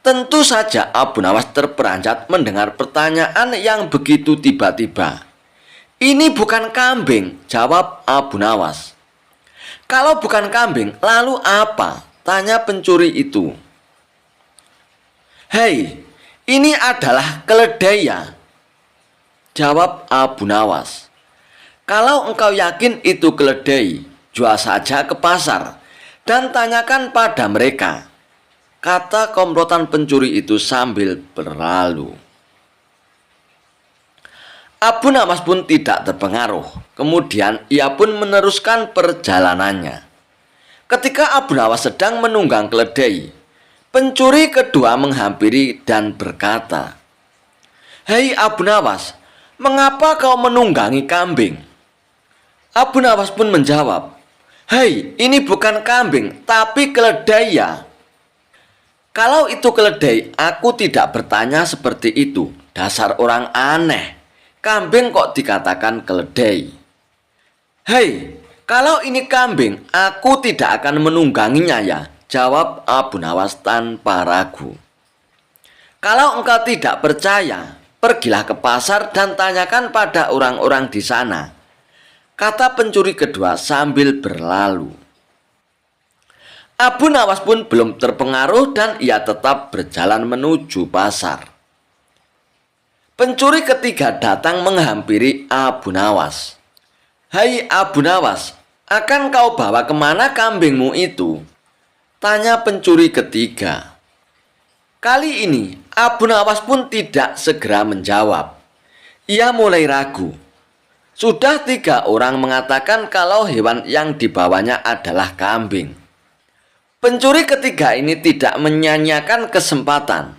Tentu saja Abu Nawas terperanjat mendengar pertanyaan yang begitu tiba-tiba. "Ini bukan kambing," jawab Abu Nawas. "Kalau bukan kambing, lalu apa?" tanya pencuri itu. "Hei, ini adalah keledai ya," jawab Abu Nawas. "Kalau engkau yakin itu keledai, jual saja ke pasar. dan tanyakan pada mereka," kata komplotan pencuri itu sambil berlalu. Abu Nawas pun tidak terpengaruh. Kemudian ia pun meneruskan perjalanannya. Ketika Abu Nawas sedang menunggang keledai, pencuri kedua menghampiri dan berkata, "Hei Abu Nawas, mengapa kau menunggangi kambing?" Abu Nawas pun menjawab, "Hei, ini bukan kambing, tapi keledai ya." "Kalau itu keledai, aku tidak bertanya seperti itu. Dasar orang aneh. Kambing kok dikatakan keledai?" "Hei, kalau ini kambing, aku tidak akan menungganginya ya," jawab Abu Nawas tanpa ragu. "Kalau engkau tidak percaya, pergilah ke pasar dan tanyakan pada orang-orang di sana," kata pencuri kedua sambil berlalu. Abu Nawas pun belum terpengaruh dan ia tetap berjalan menuju pasar. Pencuri ketiga datang menghampiri Abu Nawas. "Hai Abu Nawas, akan kau bawa kemana kambingmu itu?" tanya pencuri ketiga. Kali ini Abu Nawas pun tidak segera menjawab. Ia mulai ragu. Sudah 3 orang mengatakan kalau hewan yang dibawanya adalah kambing. Pencuri ketiga ini tidak menyia-nyiakan kesempatan.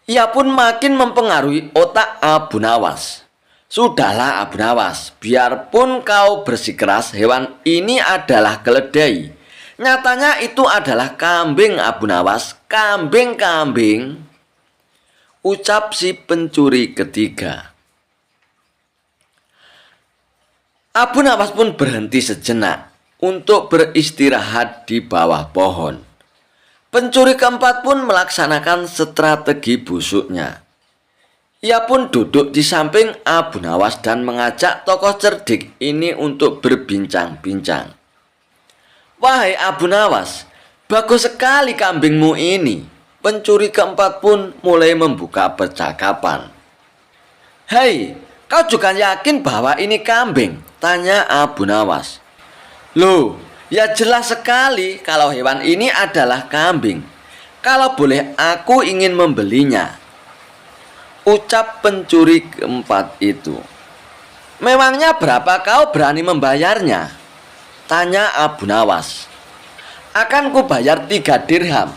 Ia pun makin mempengaruhi otak Abu Nawas. "Sudahlah Abu Nawas, biarpun kau bersikeras hewan ini adalah keledai, nyatanya itu adalah kambing Abu Nawas. Kambing, ucap si pencuri ketiga. Abu Nawas pun berhenti sejenak untuk beristirahat di bawah pohon. Pencuri keempat pun melaksanakan strategi busuknya. Ia pun duduk di samping Abu Nawas dan mengajak tokoh cerdik ini untuk berbincang-bincang. "Wahai Abu Nawas, bagus sekali kambingmu ini." Pencuri keempat pun mulai membuka percakapan. "Hei, kau juga yakin bahwa ini kambing?" tanya Abu Nawas. "Loh, ya jelas sekali kalau hewan ini adalah kambing. Kalau boleh aku ingin membelinya," ucap pencuri keempat itu. "Memangnya berapa kau berani membayarnya?" tanya Abu Nawas. "Akan ku bayar 3 dirham,"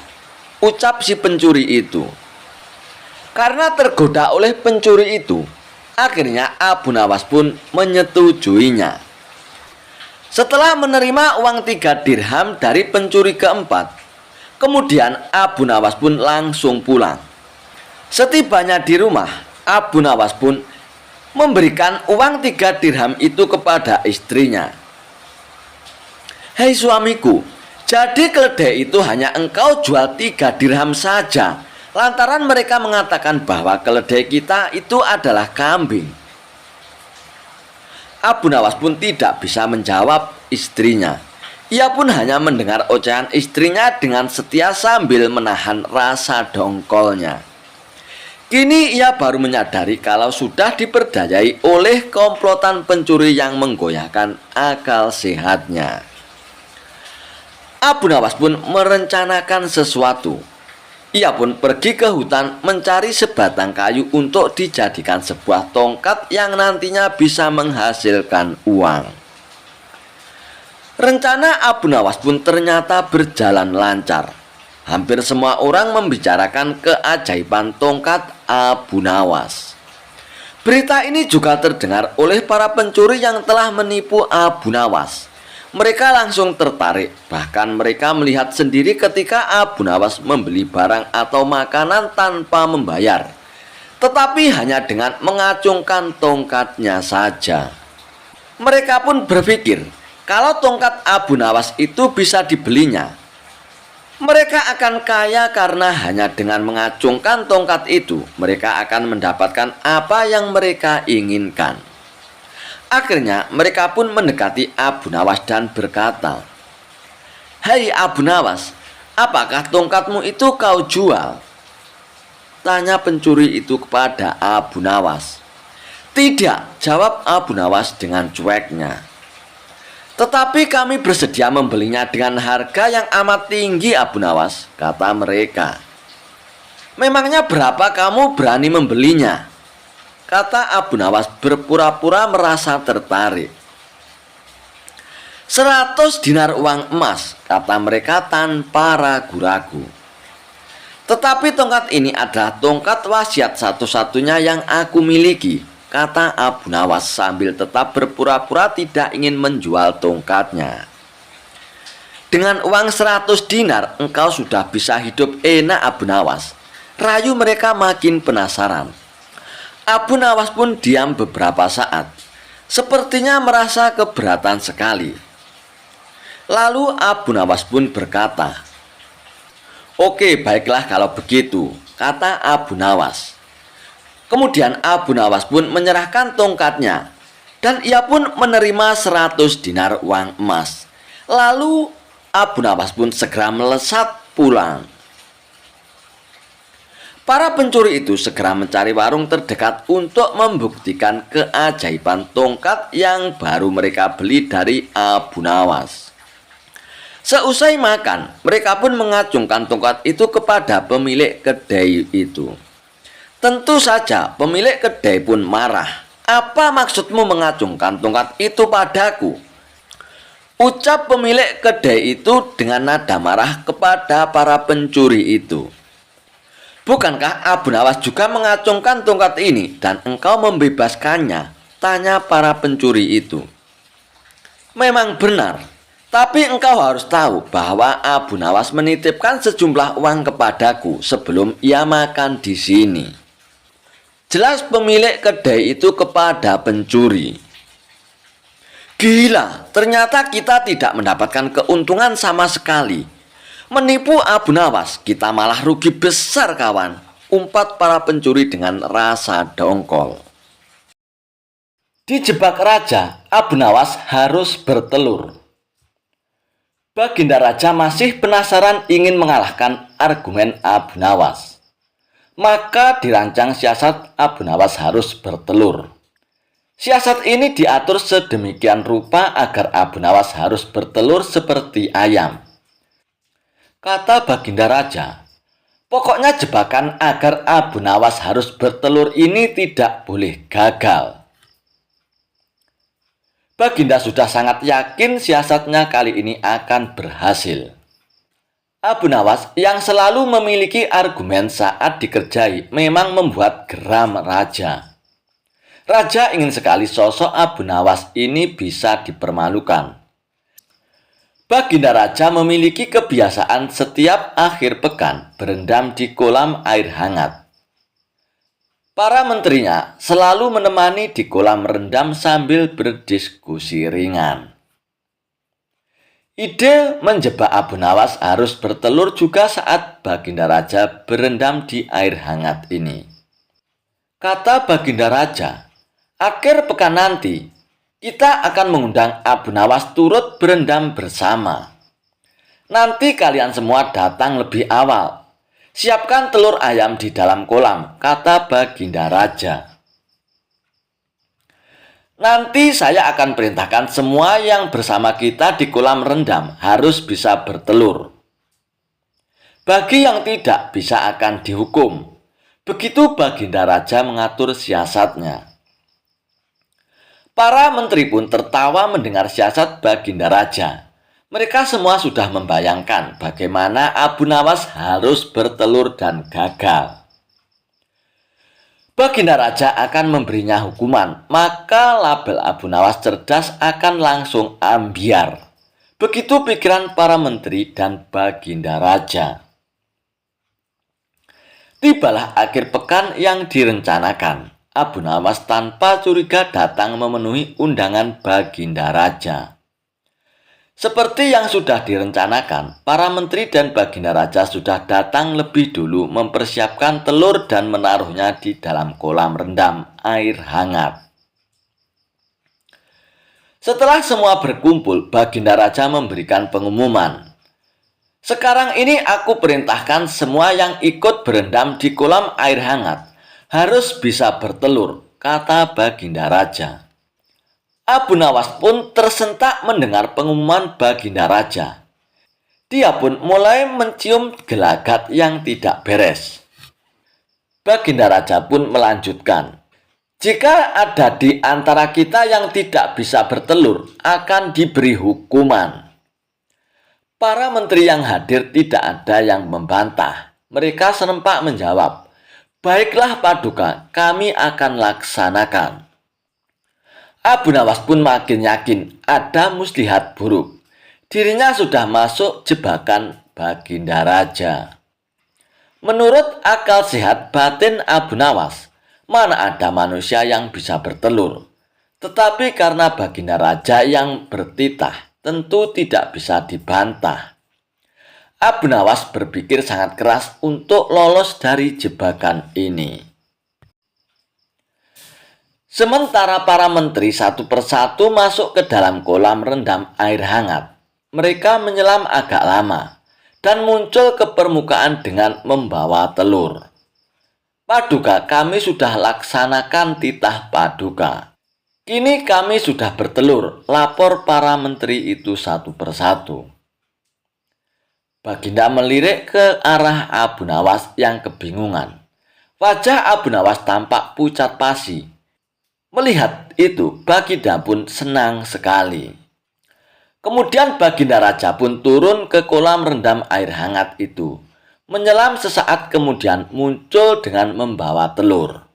ucap si pencuri itu. Karena tergoda oleh pencuri itu, akhirnya Abu Nawas pun menyetujuinya. Setelah menerima uang 3 dirham dari pencuri keempat, kemudian Abu Nawas pun langsung pulang. Setibanya di rumah, Abu Nawas pun memberikan uang 3 dirham itu kepada istrinya. "Hei suamiku, jadi keledai itu hanya engkau jual 3 dirham saja, lantaran mereka mengatakan bahwa keledai kita itu adalah kambing." Abu Nawas pun tidak bisa menjawab istrinya. Ia pun hanya mendengar ocehan istrinya dengan setia sambil menahan rasa dongkolnya. Kini ia baru menyadari kalau sudah diperdayai oleh komplotan pencuri yang menggoyahkan akal sehatnya. Abu Nawas pun merencanakan sesuatu. Ia pun pergi ke hutan mencari sebatang kayu untuk dijadikan sebuah tongkat yang nantinya bisa menghasilkan uang. Rencana Abu Nawas pun ternyata berjalan lancar. Hampir semua orang membicarakan keajaiban tongkat Abu Nawas. Berita ini juga terdengar oleh para pencuri yang telah menipu Abu Nawas. Mereka langsung tertarik, bahkan mereka melihat sendiri ketika Abu Nawas membeli barang atau makanan tanpa membayar, tetapi hanya dengan mengacungkan tongkatnya saja. Mereka pun berpikir, kalau tongkat Abu Nawas itu bisa dibelinya, mereka akan kaya karena hanya dengan mengacungkan tongkat itu, mereka akan mendapatkan apa yang mereka inginkan. Akhirnya mereka pun mendekati Abu Nawas dan berkata, "Hai Abu Nawas, apakah tongkatmu itu kau jual?" tanya pencuri itu kepada Abu Nawas. "Tidak," jawab Abu Nawas dengan cueknya. Tetapi kami bersedia membelinya dengan harga yang amat tinggi, Abu Nawas, kata mereka. Memangnya berapa kamu berani membelinya? Kata Abu Nawas berpura-pura merasa tertarik. 100 dinar uang emas, kata mereka tanpa ragu-ragu. Tetapi tongkat ini adalah tongkat wasiat satu-satunya yang aku miliki, kata Abu Nawas sambil tetap berpura-pura tidak ingin menjual tongkatnya. Dengan uang 100 dinar engkau sudah bisa hidup enak, Abu Nawas. Rayu mereka makin penasaran. Abu Nawas pun diam beberapa saat, sepertinya merasa keberatan sekali. Lalu Abu Nawas pun berkata, "Oke, baiklah kalau begitu," kata Abu Nawas. Kemudian Abu Nawas pun menyerahkan tongkatnya, dan ia pun menerima 100 dinar uang emas. Lalu Abu Nawas pun segera melesat pulang. Para pencuri itu segera mencari warung terdekat untuk membuktikan keajaiban tongkat yang baru mereka beli dari Abu Nawas. Seusai makan, mereka pun mengacungkan tongkat itu kepada pemilik kedai itu. Tentu saja pemilik kedai pun marah. "Apa maksudmu mengacungkan tongkat itu padaku?" ucap pemilik kedai itu dengan nada marah kepada para pencuri itu. "Bukankah Abu Nawas juga mengacungkan tongkat ini dan engkau membebaskannya?" tanya para pencuri itu. "Memang benar, tapi engkau harus tahu bahwa Abu Nawas menitipkan sejumlah uang kepadaku sebelum ia makan di sini," jelas pemilik kedai itu kepada pencuri. "Gila, ternyata kita tidak mendapatkan keuntungan sama sekali. Menipu Abu Nawas, kita malah rugi besar, kawan," umpat para pencuri dengan rasa dongkol. Dijebak raja, Abu Nawas harus bertelur. Baginda Raja masih penasaran ingin mengalahkan argumen Abu Nawas. Maka dirancang siasat Abu Nawas harus bertelur. Siasat ini diatur sedemikian rupa agar Abu Nawas harus bertelur seperti ayam. Kata Baginda Raja, "Pokoknya jebakan agar Abu Nawas harus bertelur ini tidak boleh gagal." Baginda sudah sangat yakin siasatnya kali ini akan berhasil. Abu Nawas yang selalu memiliki argumen saat dikerjai memang membuat geram Raja. Raja ingin sekali sosok Abu Nawas ini bisa dipermalukan. Baginda Raja memiliki kebiasaan setiap akhir pekan berendam di kolam air hangat. Para menterinya selalu menemani di kolam rendam sambil berdiskusi ringan. Ide menjebak Abu Nawas harus bertelur juga saat Baginda Raja berendam di air hangat ini. Kata Baginda Raja, "Akhir pekan nanti kita akan mengundang Abu Nawas turut berendam bersama. Nanti kalian semua datang lebih awal. Siapkan telur ayam di dalam kolam," kata Baginda Raja. "Nanti saya akan perintahkan semua yang bersama kita di kolam rendam harus bisa bertelur. Bagi yang tidak bisa akan dihukum." Begitu Baginda Raja mengatur siasatnya. Para menteri pun tertawa mendengar siasat Baginda Raja. Mereka semua sudah membayangkan bagaimana Abu Nawas harus bertelur dan gagal. Baginda Raja akan memberinya hukuman, maka label Abu Nawas cerdas akan langsung ambiar. Begitu pikiran para menteri dan Baginda Raja. Tibalah akhir pekan yang direncanakan. Abu Nawas tanpa curiga datang memenuhi undangan Baginda Raja. Seperti yang sudah direncanakan, para menteri dan Baginda Raja sudah datang lebih dulu mempersiapkan telur dan menaruhnya di dalam kolam rendam air hangat. Setelah semua berkumpul, Baginda Raja memberikan pengumuman. "Sekarang ini aku perintahkan semua yang ikut berendam di kolam air hangat harus bisa bertelur," kata Baginda Raja. Abu Nawas pun tersentak mendengar pengumuman Baginda Raja. Dia pun mulai mencium gelagat yang tidak beres. Baginda Raja pun melanjutkan, "Jika ada di antara kita yang tidak bisa bertelur, akan diberi hukuman." Para menteri yang hadir tidak ada yang membantah. Mereka serempak menjawab, "Baiklah Paduka, kami akan laksanakan." Abu Nawas pun makin yakin ada muslihat buruk. Dirinya sudah masuk jebakan Baginda Raja. Menurut akal sehat batin Abu Nawas, mana ada manusia yang bisa bertelur. Tetapi karena Baginda Raja yang bertitah, tentu tidak bisa dibantah. Abu Nawas berpikir sangat keras untuk lolos dari jebakan ini. Sementara para menteri satu persatu masuk ke dalam kolam rendam air hangat. Mereka menyelam agak lama dan muncul ke permukaan dengan membawa telur. "Paduka, kami sudah laksanakan titah Paduka. Kini kami sudah bertelur," lapor para menteri itu satu persatu. Baginda melirik ke arah Abu Nawas yang kebingungan. Wajah Abu Nawas tampak pucat pasi. Melihat itu, Baginda pun senang sekali. Kemudian Baginda Raja pun turun ke kolam rendam air hangat itu. Menyelam sesaat kemudian muncul dengan membawa telur.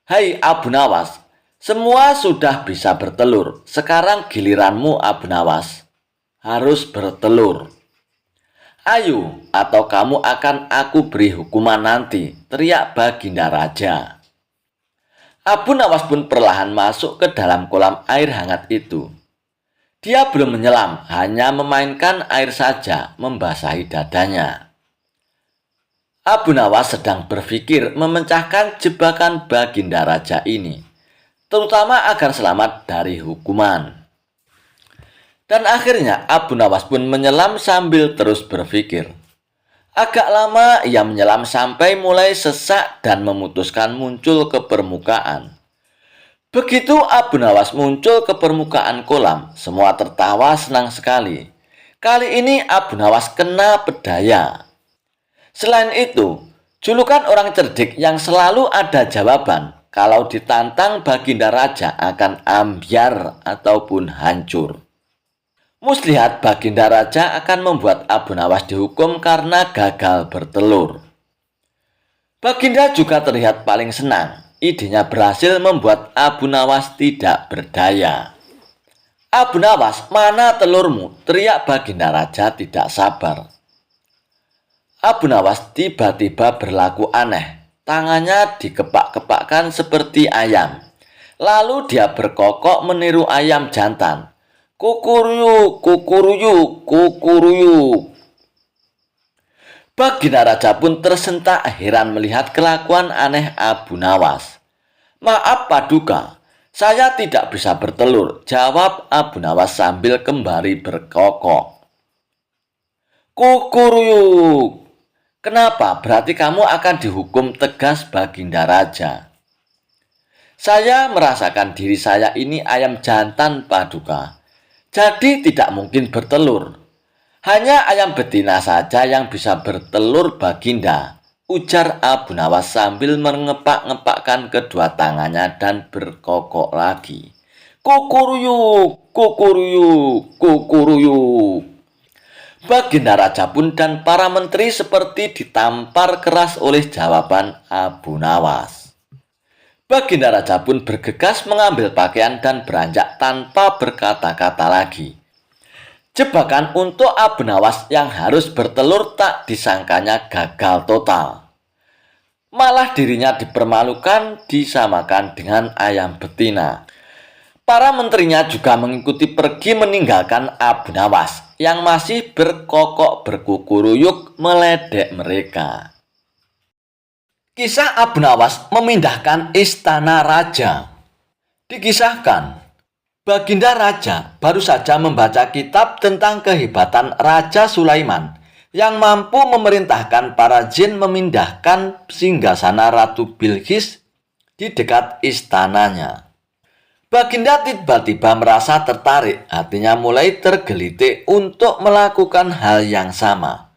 "Hai Abu Nawas, semua sudah bisa bertelur. Sekarang giliranmu Abu Nawas. Harus bertelur. Ayo, atau kamu akan aku beri hukuman nanti," teriak Baginda Raja. Abu Nawas pun perlahan masuk ke dalam kolam air hangat itu. Dia belum menyelam, hanya memainkan air saja, membasahi dadanya. Abu Nawas sedang berpikir memecahkan jebakan Baginda Raja ini, terutama agar selamat dari hukuman. Dan akhirnya Abu Nawas pun menyelam sambil terus berpikir. Agak lama ia menyelam sampai mulai sesak dan memutuskan muncul ke permukaan. Begitu Abu Nawas muncul ke permukaan kolam, semua tertawa senang sekali. Kali ini Abu Nawas kena pedaya. Selain itu, julukan orang cerdik yang selalu ada jawaban kalau ditantang Baginda Raja akan ambyar ataupun hancur. Muslihat Baginda Raja akan membuat Abu Nawas dihukum karena gagal bertelur. Baginda juga terlihat paling senang. Idenya berhasil membuat Abu Nawas tidak berdaya. "Abu Nawas, mana telurmu?" teriak Baginda Raja tidak sabar. Abu Nawas tiba-tiba berlaku aneh. Tangannya dikepak-kepakkan seperti ayam. Lalu dia berkokok meniru ayam jantan. "Kukuruyuk, kukuruyuk, kukuruyuk." Baginda Raja pun tersentak heran melihat kelakuan aneh Abu Nawas. "Maaf Paduka, saya tidak bisa bertelur," jawab Abu Nawas sambil kembali berkokok. "Kukuruyuk." "Kenapa? Berarti kamu akan dihukum," tegas Baginda Raja. "Saya merasakan diri saya ini ayam jantan Paduka. Jadi tidak mungkin bertelur. Hanya ayam betina saja yang bisa bertelur Baginda," ujar Abu Nawas sambil mengepak-ngepakkan kedua tangannya dan berkokok lagi. "Kukuruyuk, kukuruyuk, kukuruyuk." Baginda Raja pun dan para menteri seperti ditampar keras oleh jawaban Abu Nawas. Baginda Raja pun bergegas mengambil pakaian dan beranjak tanpa berkata-kata lagi. Jebakan untuk Abu Nawas yang harus bertelur tak disangkanya gagal total. Malah dirinya dipermalukan, disamakan dengan ayam betina. Para menterinya juga mengikuti pergi meninggalkan Abu Nawas yang masih berkokok berkukuruyuk meledek mereka. Kisah Abu Nawas memindahkan istana raja. Dikisahkan, Baginda Raja baru saja membaca kitab tentang kehebatan Raja Sulaiman yang mampu memerintahkan para jin memindahkan singgasana Ratu Bilqis di dekat istananya. Baginda tiba-tiba merasa tertarik, hatinya mulai tergelitik untuk melakukan hal yang sama.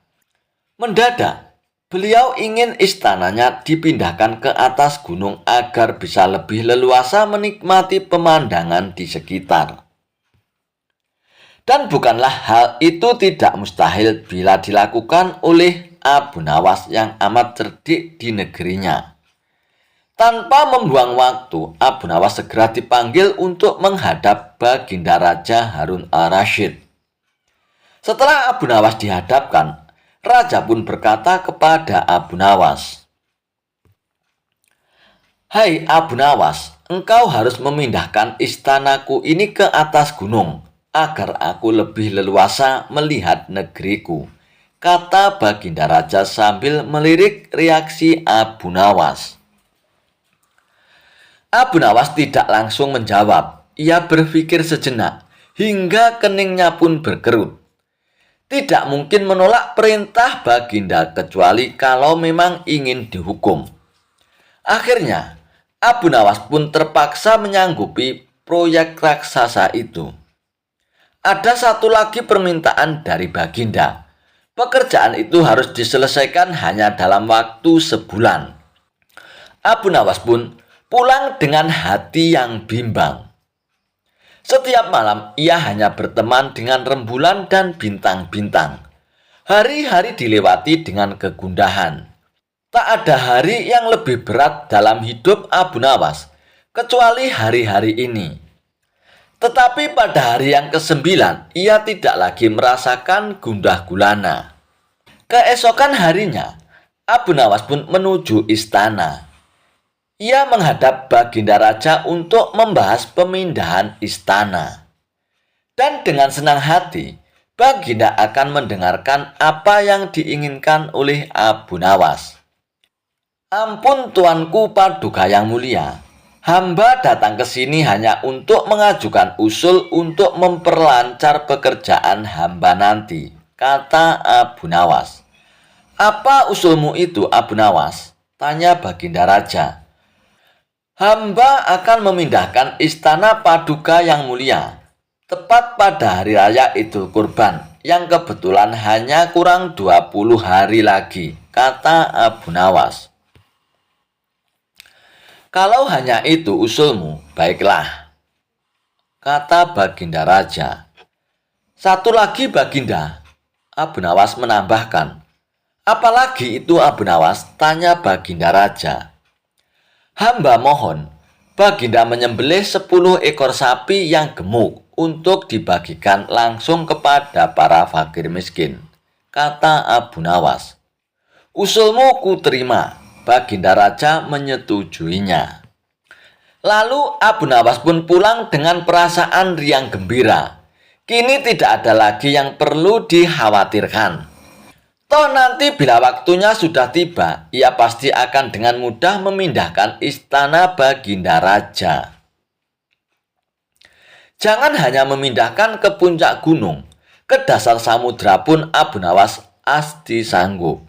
Mendadak, beliau ingin istananya dipindahkan ke atas gunung agar bisa lebih leluasa menikmati pemandangan di sekitar. Dan bukanlah hal itu tidak mustahil bila dilakukan oleh Abu Nawas yang amat cerdik di negerinya. Tanpa membuang waktu, Abu Nawas segera dipanggil untuk menghadap Baginda Raja Harun al-Rasyid. Setelah Abu Nawas dihadapkan, Raja pun berkata kepada Abu Nawas, "Hai Abu Nawas, engkau harus memindahkan istanaku ini ke atas gunung, agar aku lebih leluasa melihat negeriku," kata Baginda Raja sambil melirik reaksi Abu Nawas. Abu Nawas tidak langsung menjawab. Ia berpikir sejenak, hingga keningnya pun berkerut. Tidak mungkin menolak perintah Baginda kecuali kalau memang ingin dihukum. Akhirnya, Abu Nawas pun terpaksa menyanggupi proyek raksasa itu. Ada satu lagi permintaan dari Baginda. Pekerjaan itu harus diselesaikan hanya dalam waktu sebulan. Abu Nawas pun pulang dengan hati yang bimbang. Setiap malam ia hanya berteman dengan rembulan dan bintang-bintang. Hari-hari dilewati dengan kegundahan. Tak ada hari yang lebih berat dalam hidup Abu Nawas kecuali hari-hari ini. Tetapi pada hari yang ke-9 ia tidak lagi merasakan gundah gulana. Keesokan harinya Abu Nawas pun menuju istana. Ia menghadap Baginda Raja untuk membahas pemindahan istana. Dan dengan senang hati, Baginda akan mendengarkan apa yang diinginkan oleh Abu Nawas. "Ampun tuanku Paduka yang mulia, hamba datang ke sini hanya untuk mengajukan usul untuk memperlancar pekerjaan hamba nanti," kata Abu Nawas. "Apa usulmu itu, Abu Nawas?" tanya Baginda Raja. "Hamba akan memindahkan istana Paduka yang mulia tepat pada hari raya Idul Kurban yang kebetulan hanya kurang 20 hari lagi," kata Abu Nawas. "Kalau hanya itu usulmu, baiklah," kata Baginda Raja. "Satu lagi Baginda," Abu Nawas menambahkan. "Apalagi itu Abu Nawas?" tanya Baginda Raja. "Hamba mohon, Baginda menyembelih 10 ekor sapi yang gemuk untuk dibagikan langsung kepada para fakir miskin," kata Abu Nawas. "Usulmu ku terima," Baginda Raja menyetujuinya. Lalu Abu Nawas pun pulang dengan perasaan riang gembira. Kini tidak ada lagi yang perlu dikhawatirkan. Toh nanti bila waktunya sudah tiba, ia pasti akan dengan mudah memindahkan istana Baginda Raja. Jangan hanya memindahkan ke puncak gunung, ke dasar samudra pun Abu Nawas pasti sanggup.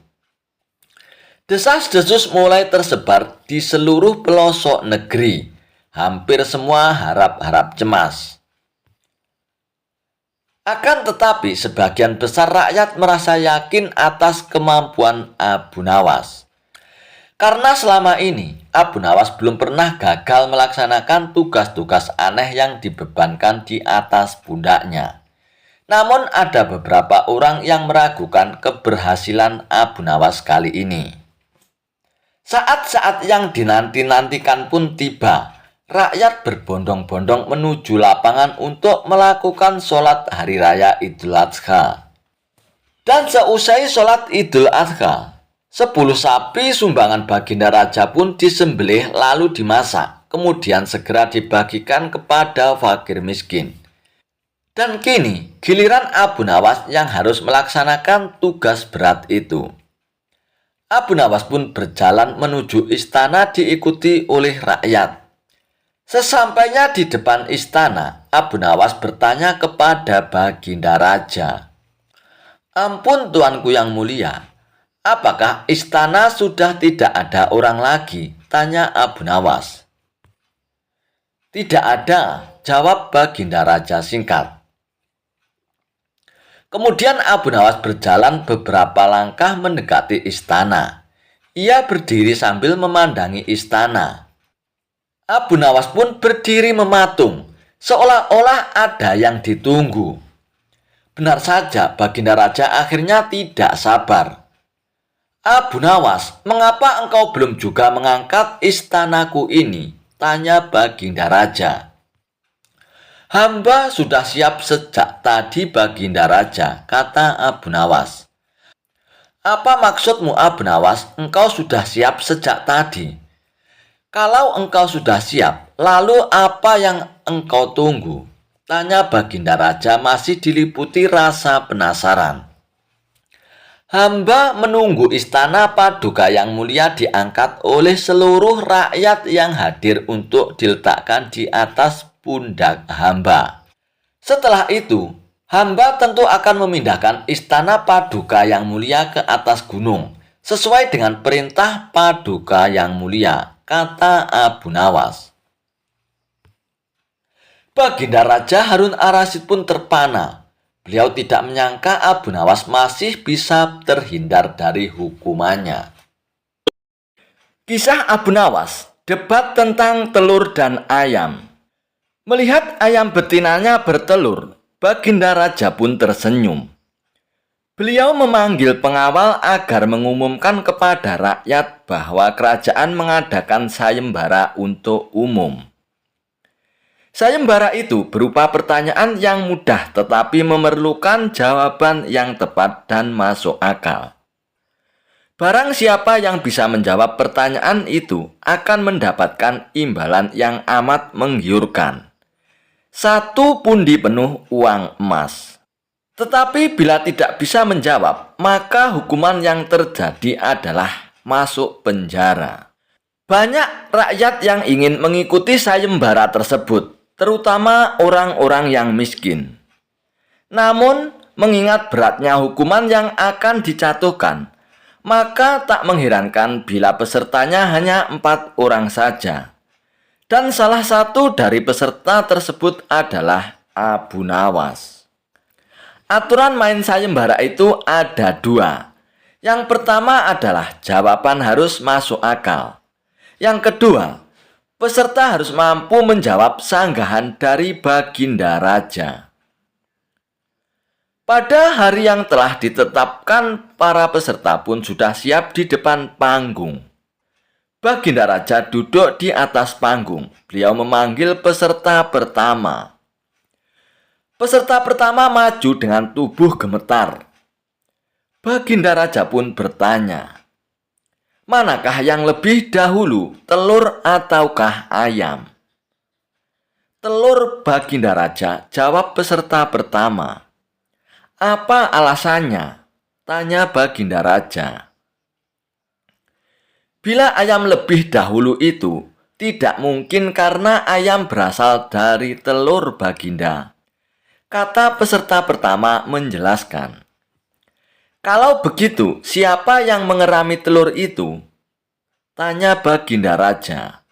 Desas-desus mulai tersebar di seluruh pelosok negeri. Hampir semua harap-harap cemas. Akan tetapi sebagian besar rakyat merasa yakin atas kemampuan Abu Nawas. Karena selama ini Abu Nawas belum pernah gagal melaksanakan tugas-tugas aneh yang dibebankan di atas pundaknya. Namun ada beberapa orang yang meragukan keberhasilan Abu Nawas kali ini. Saat-saat yang dinanti-nantikan pun tiba. Rakyat berbondong-bondong menuju lapangan untuk melakukan sholat hari raya Idul Adha. Dan seusai sholat Idul Adha, 10 sapi sumbangan Baginda Raja pun disembelih lalu dimasak, kemudian segera dibagikan kepada fakir miskin. Dan kini giliran Abu Nawas yang harus melaksanakan tugas berat itu. Abu Nawas pun berjalan menuju istana diikuti oleh rakyat. Sesampainya di depan istana, Abu Nawas bertanya kepada Baginda Raja, "Ampun tuanku yang mulia, apakah istana sudah tidak ada orang lagi?" tanya Abu Nawas. Tidak ada, jawab Baginda Raja singkat. Kemudian Abu Nawas berjalan beberapa langkah mendekati istana. Ia berdiri sambil memandangi istana. Abu Nawas pun berdiri mematung, seolah-olah ada yang ditunggu. Benar saja, Baginda Raja akhirnya tidak sabar. Abu Nawas, mengapa engkau belum juga mengangkat istanaku ini? Tanya Baginda Raja. Hamba sudah siap sejak tadi, Baginda Raja, kata Abu Nawas. Apa maksudmu, Abu Nawas? Engkau sudah siap sejak tadi. Kalau engkau sudah siap, lalu apa yang engkau tunggu? Tanya Baginda Raja masih diliputi rasa penasaran. Hamba menunggu istana Paduka yang mulia diangkat oleh seluruh rakyat yang hadir untuk diletakkan di atas pundak hamba. Setelah itu, hamba tentu akan memindahkan istana Paduka yang mulia ke atas gunung, sesuai dengan perintah Paduka yang mulia, kata Abu Nawas. Baginda Raja Harun Ar-Rasyid pun terpana. Beliau tidak menyangka Abu Nawas masih bisa terhindar dari hukumannya. Kisah Abu Nawas, debat tentang telur dan ayam. Melihat ayam betinanya bertelur, Baginda Raja pun tersenyum. Beliau memanggil pengawal agar mengumumkan kepada rakyat bahwa kerajaan mengadakan sayembara untuk umum. Sayembara itu berupa pertanyaan yang mudah tetapi memerlukan jawaban yang tepat dan masuk akal. Barang siapa yang bisa menjawab pertanyaan itu akan mendapatkan imbalan yang amat menggiurkan. 1 pundi penuh uang emas. Tetapi bila tidak bisa menjawab, maka hukuman yang terjadi adalah masuk penjara. Banyak rakyat yang ingin mengikuti sayembara tersebut, terutama orang-orang yang miskin. Namun, mengingat beratnya hukuman yang akan dijatuhkan, maka tak mengherankan bila pesertanya hanya 4 orang saja. Dan salah satu dari peserta tersebut adalah Abu Nawas. Aturan main sayembara itu ada 2. Yang pertama adalah jawaban harus masuk akal. Yang kedua, peserta harus mampu menjawab sanggahan dari Baginda Raja. Pada hari yang telah ditetapkan, para peserta pun sudah siap di depan panggung. Baginda Raja duduk di atas panggung. Beliau memanggil peserta pertama. Peserta pertama maju dengan tubuh gemetar. Baginda Raja pun bertanya, manakah yang lebih dahulu, telur ataukah ayam? Telur, Baginda Raja, jawab peserta pertama. Apa alasannya? Tanya Baginda Raja. Bila ayam lebih dahulu itu, tidak mungkin karena ayam berasal dari telur, Baginda. Kata peserta pertama menjelaskan. Kalau begitu, siapa yang mengerami telur itu? Tanya Baginda Raja.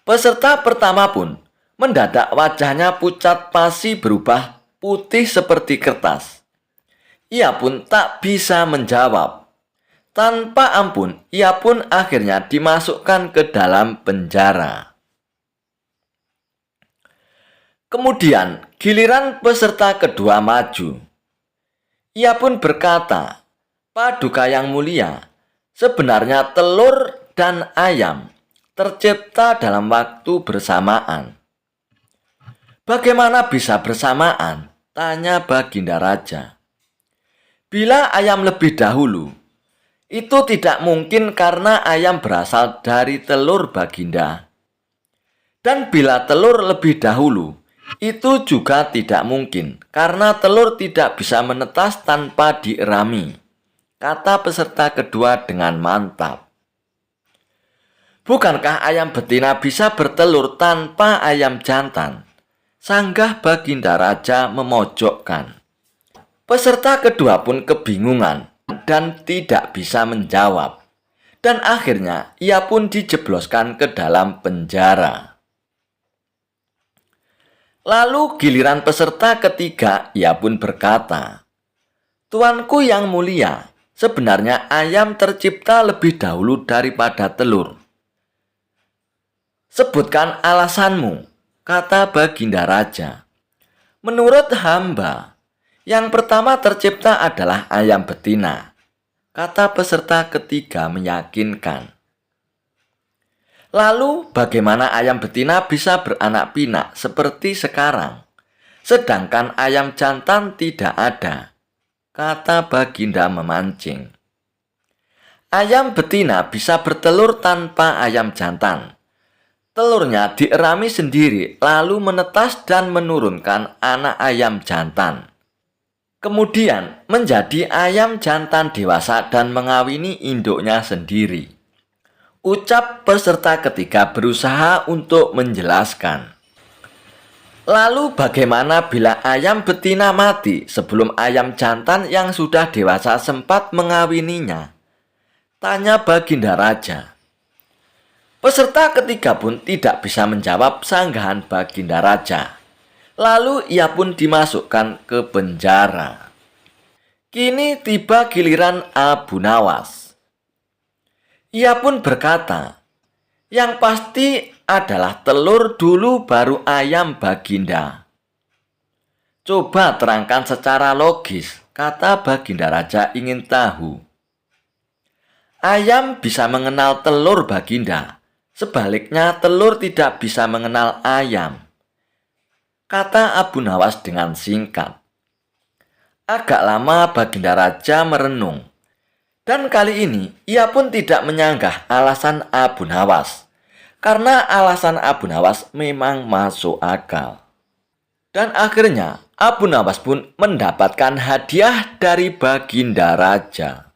Peserta pertama pun mendadak wajahnya pucat pasi berubah putih seperti kertas. Ia pun tak bisa menjawab. Tanpa ampun, ia pun akhirnya dimasukkan ke dalam penjara. Kemudian, giliran peserta kedua maju. Ia pun berkata, Paduka yang mulia, sebenarnya telur dan ayam tercipta dalam waktu bersamaan. Bagaimana bisa bersamaan? Tanya Baginda Raja. Bila ayam lebih dahulu, itu tidak mungkin karena ayam berasal dari telur, Baginda. Dan bila telur lebih dahulu, itu juga tidak mungkin karena telur tidak bisa menetas tanpa dierami, kata peserta kedua dengan mantap. Bukankah ayam betina bisa bertelur tanpa ayam jantan? Sanggah Baginda Raja memojokkan. Peserta kedua pun kebingungan dan tidak bisa menjawab. Dan akhirnya ia pun dijebloskan ke dalam penjara. Lalu giliran peserta ketiga, ia pun berkata, "Tuanku yang mulia, sebenarnya ayam tercipta lebih dahulu daripada telur." "Sebutkan alasanmu," kata Baginda Raja. "Menurut hamba, yang pertama tercipta adalah ayam betina," kata peserta ketiga meyakinkan. "Lalu bagaimana ayam betina bisa beranak pinak seperti sekarang, sedangkan ayam jantan tidak ada?" kata Baginda memancing. "Ayam betina bisa bertelur tanpa ayam jantan. Telurnya dierami sendiri lalu menetas dan menurunkan anak ayam jantan. Kemudian menjadi ayam jantan dewasa dan mengawini induknya sendiri," ucap peserta ketiga berusaha untuk menjelaskan. "Lalu bagaimana bila ayam betina mati sebelum ayam jantan yang sudah dewasa sempat mengawininya?" tanya Baginda Raja. Peserta ketiga pun tidak bisa menjawab sanggahan Baginda Raja. Lalu ia pun dimasukkan ke penjara. Kini tiba giliran Abu Nawas. Ia pun berkata, "Yang pasti adalah telur dulu baru ayam Baginda." "Coba terangkan secara logis," kata Baginda Raja ingin tahu. "Ayam bisa mengenal telur Baginda, sebaliknya telur tidak bisa mengenal ayam," kata Abu Nawas dengan singkat. Agak lama Baginda Raja merenung. Dan kali ini ia pun tidak menyanggah alasan Abu Nawas, karena alasan Abu Nawas memang masuk akal. Dan akhirnya Abu Nawas pun mendapatkan hadiah dari Baginda Raja.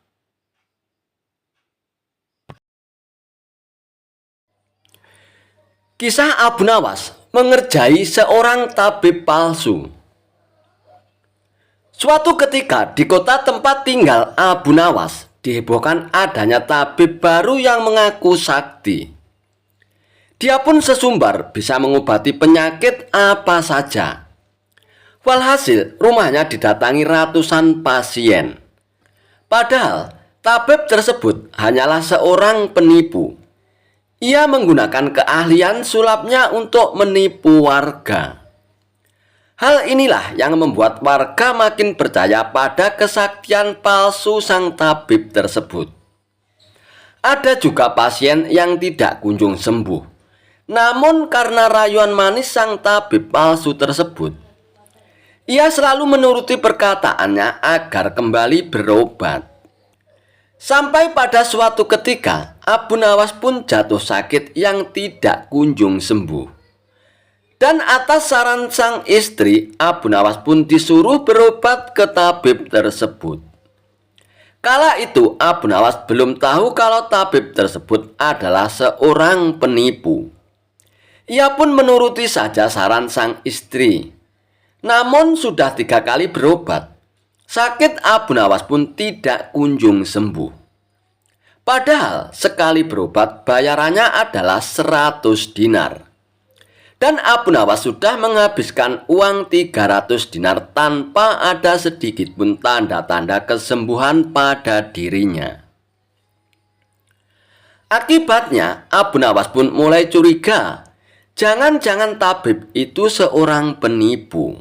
Kisah Abu Nawas mengerjai seorang tabib palsu. Suatu ketika di kota tempat tinggal Abu Nawas dihebohkan adanya tabib baru yang mengaku sakti. Dia pun sesumbar bisa mengobati penyakit apa saja. Walhasil rumahnya didatangi ratusan pasien. Padahal tabib tersebut hanyalah seorang penipu. Ia menggunakan keahlian sulapnya untuk menipu warga. Hal inilah yang membuat warga makin percaya pada kesaktian palsu sang tabib tersebut. Ada juga pasien yang tidak kunjung sembuh. Namun karena rayuan manis sang tabib palsu tersebut, ia selalu menuruti perkataannya agar kembali berobat. Sampai pada suatu ketika, Abu Nawas pun jatuh sakit yang tidak kunjung sembuh. Dan atas saran sang istri, Abu Nawas pun disuruh berobat ke tabib tersebut. Kala itu Abu Nawas belum tahu kalau tabib tersebut adalah seorang penipu. Ia pun menuruti saja saran sang istri. Namun sudah 3 kali berobat, sakit Abu Nawas pun tidak kunjung sembuh. Padahal sekali berobat bayarannya adalah 100 dinar. Dan Abu Nawas sudah menghabiskan uang 300 dinar tanpa ada sedikit pun tanda-tanda kesembuhan pada dirinya. Akibatnya Abu Nawas pun mulai curiga, jangan-jangan tabib itu seorang penipu.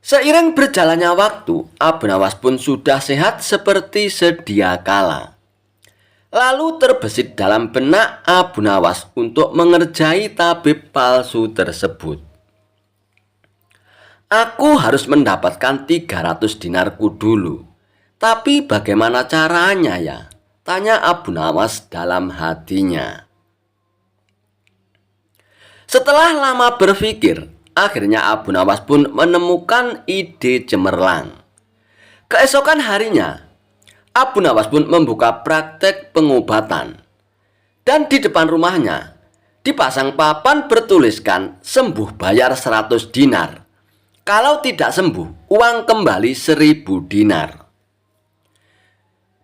Seiring berjalannya waktu, Abu Nawas pun sudah sehat seperti sedia kala. Lalu terbesit dalam benak Abu Nawas untuk mengerjai tabib palsu tersebut. "Aku harus mendapatkan 300 dinarku dulu. Tapi bagaimana caranya ya?" tanya Abu Nawas dalam hatinya. Setelah lama berpikir, akhirnya Abu Nawas pun menemukan ide cemerlang. Keesokan harinya, Abu Nawas pun membuka praktek pengobatan. Dan di depan rumahnya dipasang papan bertuliskan sembuh bayar 100 dinar. Kalau tidak sembuh, uang kembali 1000 dinar.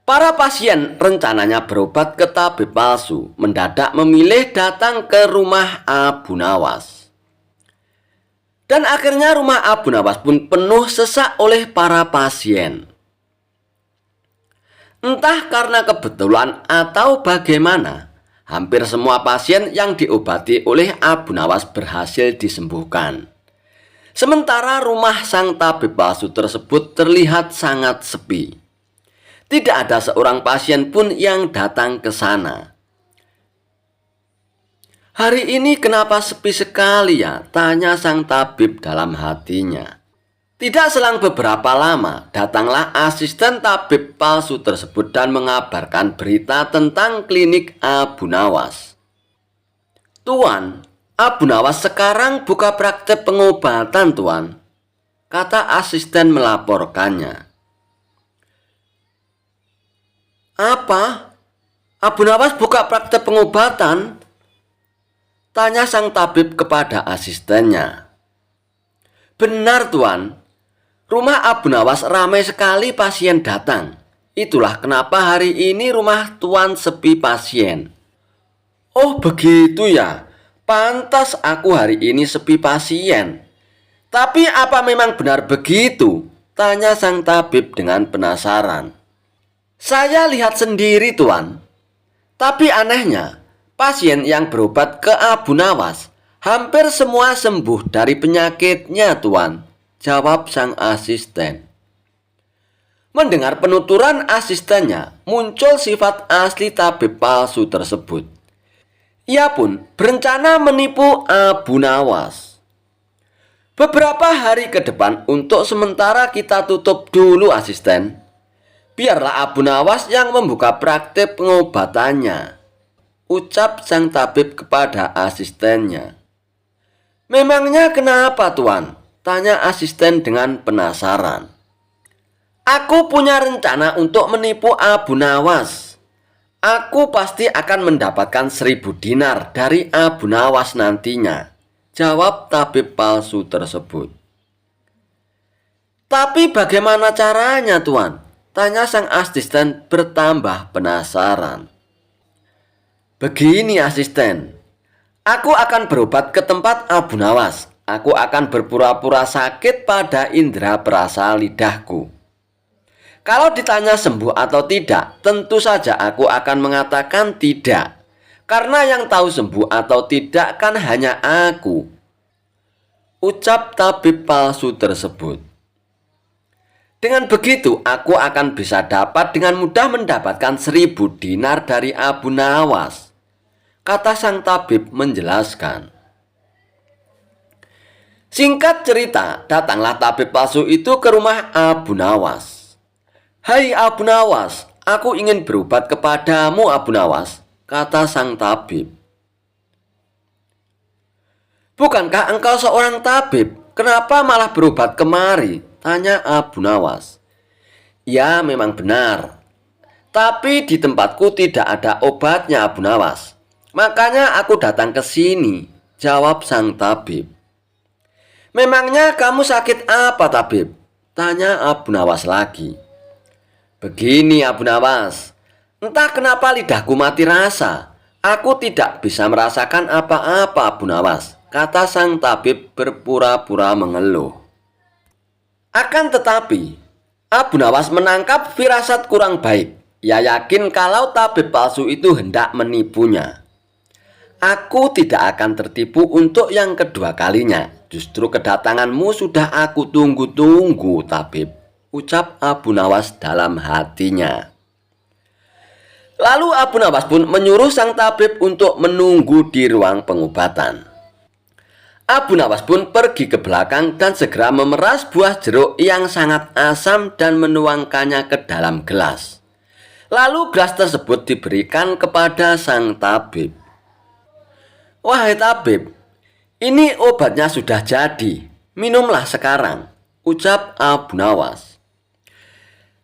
Para pasien rencananya berobat ke tabib palsu mendadak memilih datang ke rumah Abu Nawas. Dan akhirnya rumah Abu Nawas pun penuh sesak oleh para pasien. Entah karena kebetulan atau bagaimana, hampir semua pasien yang diobati oleh Abu Nawas berhasil disembuhkan. Sementara rumah sang tabib palsu tersebut terlihat sangat sepi. Tidak ada seorang pasien pun yang datang ke sana. "Hari ini kenapa sepi sekali ya?" tanya sang tabib dalam hatinya. Tidak selang beberapa lama, datanglah asisten tabib palsu tersebut dan mengabarkan berita tentang klinik Abu Nawas. "Tuan, Abu Nawas sekarang buka praktek pengobatan, Tuan," kata asisten melaporkannya. "Apa? Abu Nawas buka praktek pengobatan?" tanya sang tabib kepada asistennya. "Benar, Tuan. Rumah Abu Nawas ramai sekali pasien datang. Itulah kenapa hari ini rumah Tuan sepi pasien." "Oh begitu ya, pantas aku hari ini sepi pasien. Tapi apa memang benar begitu?" tanya sang tabib dengan penasaran. "Saya lihat sendiri, Tuan. Tapi anehnya, pasien yang berobat ke Abu Nawas hampir semua sembuh dari penyakitnya, Tuan," jawab sang asisten. Mendengar penuturan asistennya, muncul sifat asli tabib palsu tersebut. Ia pun berencana menipu Abu Nawas. "Beberapa hari ke depan untuk sementara kita tutup dulu, asisten. Biarlah Abu Nawas yang membuka praktek pengobatannya," ucap sang tabib kepada asistennya. "Memangnya kenapa, Tuan?" tanya asisten dengan penasaran. "Aku punya rencana untuk menipu Abu Nawas. Aku pasti akan mendapatkan 1.000 dinar dari Abu Nawas nantinya," jawab tabib palsu tersebut. "Tapi bagaimana caranya, Tuan?" tanya sang asisten bertambah penasaran. "Begini, asisten. Aku akan berobat ke tempat Abu Nawas. Aku akan berpura-pura sakit pada indera perasa lidahku. Kalau ditanya sembuh atau tidak, tentu saja aku akan mengatakan tidak. Karena yang tahu sembuh atau tidak kan hanya aku," ucap tabib palsu tersebut. "Dengan begitu, aku akan bisa dapat dengan mudah mendapatkan 1.000 dinar dari Abu Nawas," kata sang tabib menjelaskan. Singkat cerita, datanglah tabib palsu itu ke rumah Abu Nawas. "Hai Abu Nawas, aku ingin berobat kepadamu, Abu Nawas," kata sang tabib. "Bukankah engkau seorang tabib? Kenapa malah berobat kemari?" tanya Abu Nawas. "Ya, memang benar. Tapi di tempatku tidak ada obatnya, Abu Nawas. Makanya aku datang ke sini," jawab sang tabib. "Memangnya kamu sakit apa, tabib?" tanya Abu Nawas lagi. "Begini, Abu Nawas. Entah kenapa lidahku mati rasa. Aku tidak bisa merasakan apa-apa, Abu Nawas," kata sang tabib berpura-pura mengeluh. Akan tetapi, Abu Nawas menangkap firasat kurang baik. Ia yakin kalau tabib palsu itu hendak menipunya. "Aku tidak akan tertipu untuk yang kedua kalinya. Justru kedatanganmu sudah aku tunggu-tunggu, tabib," ucap Abu Nawas dalam hatinya. Lalu Abu Nawas pun menyuruh sang tabib untuk menunggu di ruang pengobatan. Abu Nawas pun pergi ke belakang dan segera memeras buah jeruk yang sangat asam dan menuangkannya ke dalam gelas. Lalu gelas tersebut diberikan kepada sang tabib. "Wahai tabib, ini obatnya sudah jadi. Minumlah sekarang," ucap Abu Nawas.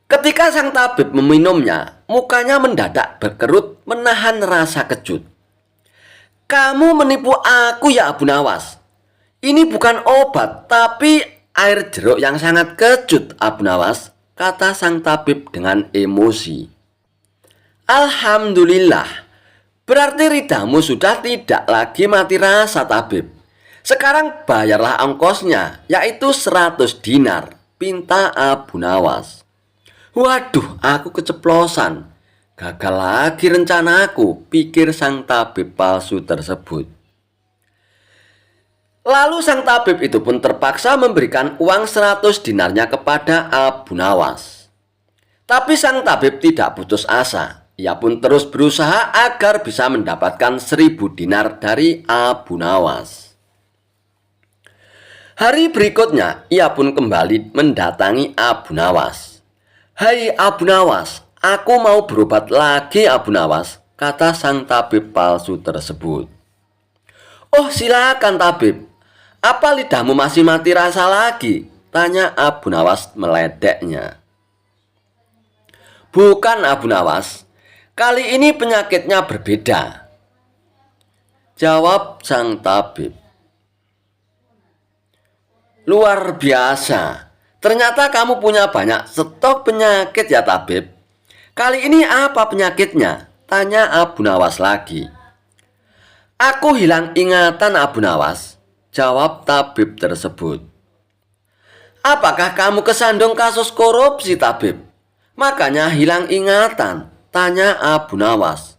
Ketika sang tabib meminumnya, mukanya mendadak berkerut menahan rasa kejut. "Kamu menipu aku ya, Abu Nawas. Ini bukan obat, tapi air jeruk yang sangat kecut, Abu Nawas," kata sang tabib dengan emosi. "Alhamdulillah, berarti lidamu sudah tidak lagi mati rasa, tabib. Sekarang bayarlah ongkosnya, yaitu 100 dinar, pinta Abu Nawas. Waduh, aku keceplosan. Gagal lagi rencanaku, pikir sang tabib palsu tersebut. Lalu sang tabib itu pun terpaksa memberikan uang 100 dinarnya kepada Abu Nawas. Tapi sang tabib tidak putus asa. Ia pun terus berusaha agar bisa mendapatkan 1000 dinar dari Abu Nawas. Hari berikutnya, ia pun kembali mendatangi Abu Nawas. "Hai Abu Nawas, aku mau berobat lagi Abu Nawas," kata sang tabib palsu tersebut. "Oh silakan tabib, apa lidahmu masih mati rasa lagi?" tanya Abu Nawas meledeknya. "Bukan Abu Nawas, kali ini penyakitnya berbeda," jawab sang tabib. "Luar biasa, ternyata kamu punya banyak stok penyakit ya tabib. Kali ini apa penyakitnya?" tanya Abu Nawas lagi. "Aku hilang ingatan Abu Nawas," jawab tabib tersebut. "Apakah kamu kesandung kasus korupsi tabib? Makanya hilang ingatan?" tanya Abu Nawas.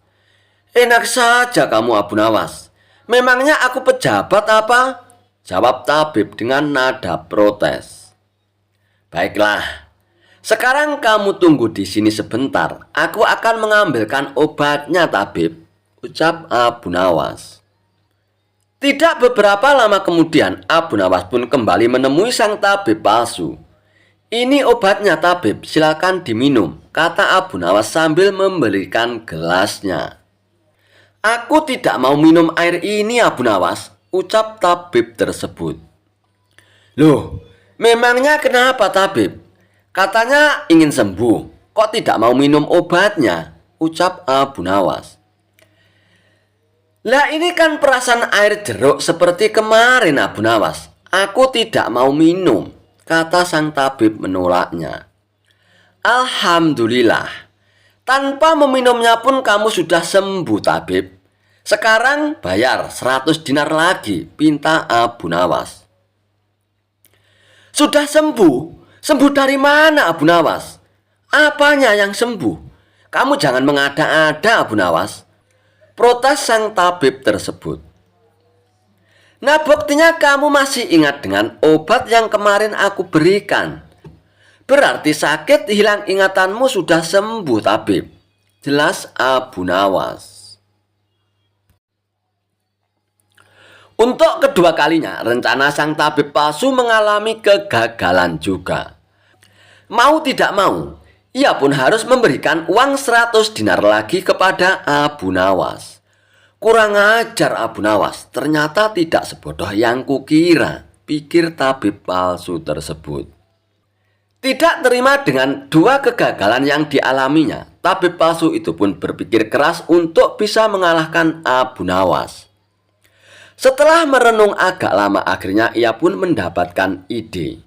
"Enak saja kamu Abu Nawas. Memangnya aku pejabat apa?" jawab tabib dengan nada protes. "Baiklah, sekarang kamu tunggu di sini sebentar. Aku akan mengambilkan obatnya tabib," ucap Abu Nawas. Tidak beberapa lama kemudian, Abu Nawas pun kembali menemui sang tabib palsu. "Ini obatnya tabib, silakan diminum," kata Abu Nawas sambil memberikan gelasnya. "Aku tidak mau minum air ini Abu Nawas," ucap tabib tersebut. "Loh, memangnya kenapa tabib? Katanya ingin sembuh, kok tidak mau minum obatnya?" ucap Abu Nawas. "Lah ini kan perasan air jeruk seperti kemarin Abu Nawas. Aku tidak mau minum," kata sang tabib menolaknya. "Alhamdulillah, tanpa meminumnya pun kamu sudah sembuh tabib. Sekarang bayar 100 dinar lagi," pinta Abu Nawas. "Sudah sembuh? Sembuh dari mana Abu Nawas? Apanya yang sembuh? Kamu jangan mengada-ada Abu Nawas," protes sang tabib tersebut. "Nah buktinya kamu masih ingat dengan obat yang kemarin aku berikan. Berarti sakit hilang ingatanmu sudah sembuh tabib," jelas Abu Nawas. Untuk kedua kalinya, rencana sang tabib palsu mengalami kegagalan juga. Mau tidak mau, ia pun harus memberikan uang 100 dinar lagi kepada Abu Nawas. Kurang ajar Abu Nawas, ternyata tidak sebodoh yang kukira, pikir tabib palsu tersebut. Tidak terima dengan dua kegagalan yang dialaminya, tabib palsu itu pun berpikir keras untuk bisa mengalahkan Abu Nawas. Setelah merenung agak lama, akhirnya ia pun mendapatkan ide.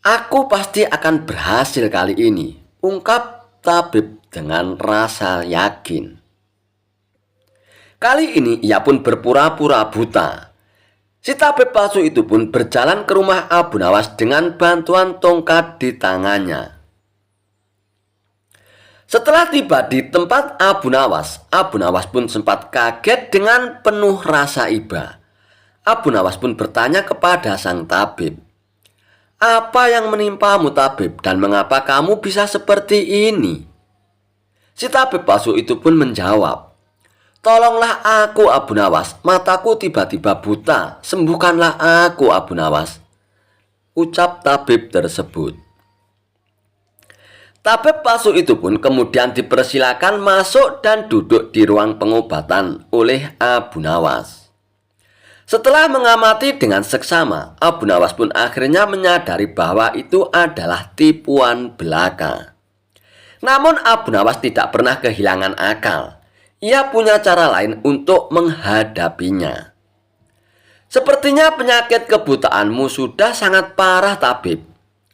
"Aku pasti akan berhasil kali ini," ungkap tabib dengan rasa yakin. Kali ini ia pun berpura-pura buta. Si tabib palsu itu pun berjalan ke rumah Abu Nawas dengan bantuan tongkat di tangannya. Setelah tiba di tempat Abu Nawas pun sempat kaget dengan penuh rasa iba. Abu Nawas pun bertanya kepada sang tabib, "Apa yang menimpamu tabib dan mengapa kamu bisa seperti ini?" Si tabib palsu itu pun menjawab, "Tolonglah aku Abu Nawas, mataku tiba-tiba buta, sembuhkanlah aku Abu Nawas," ucap tabib tersebut. Tabib palsu itu pun kemudian dipersilakan masuk dan duduk di ruang pengobatan oleh Abu Nawas. Setelah mengamati dengan seksama, Abu Nawas pun akhirnya menyadari bahwa itu adalah tipuan belaka. Namun Abu Nawas tidak pernah kehilangan akal. Ia punya cara lain untuk menghadapinya. "Sepertinya penyakit kebutaanmu sudah sangat parah tabib.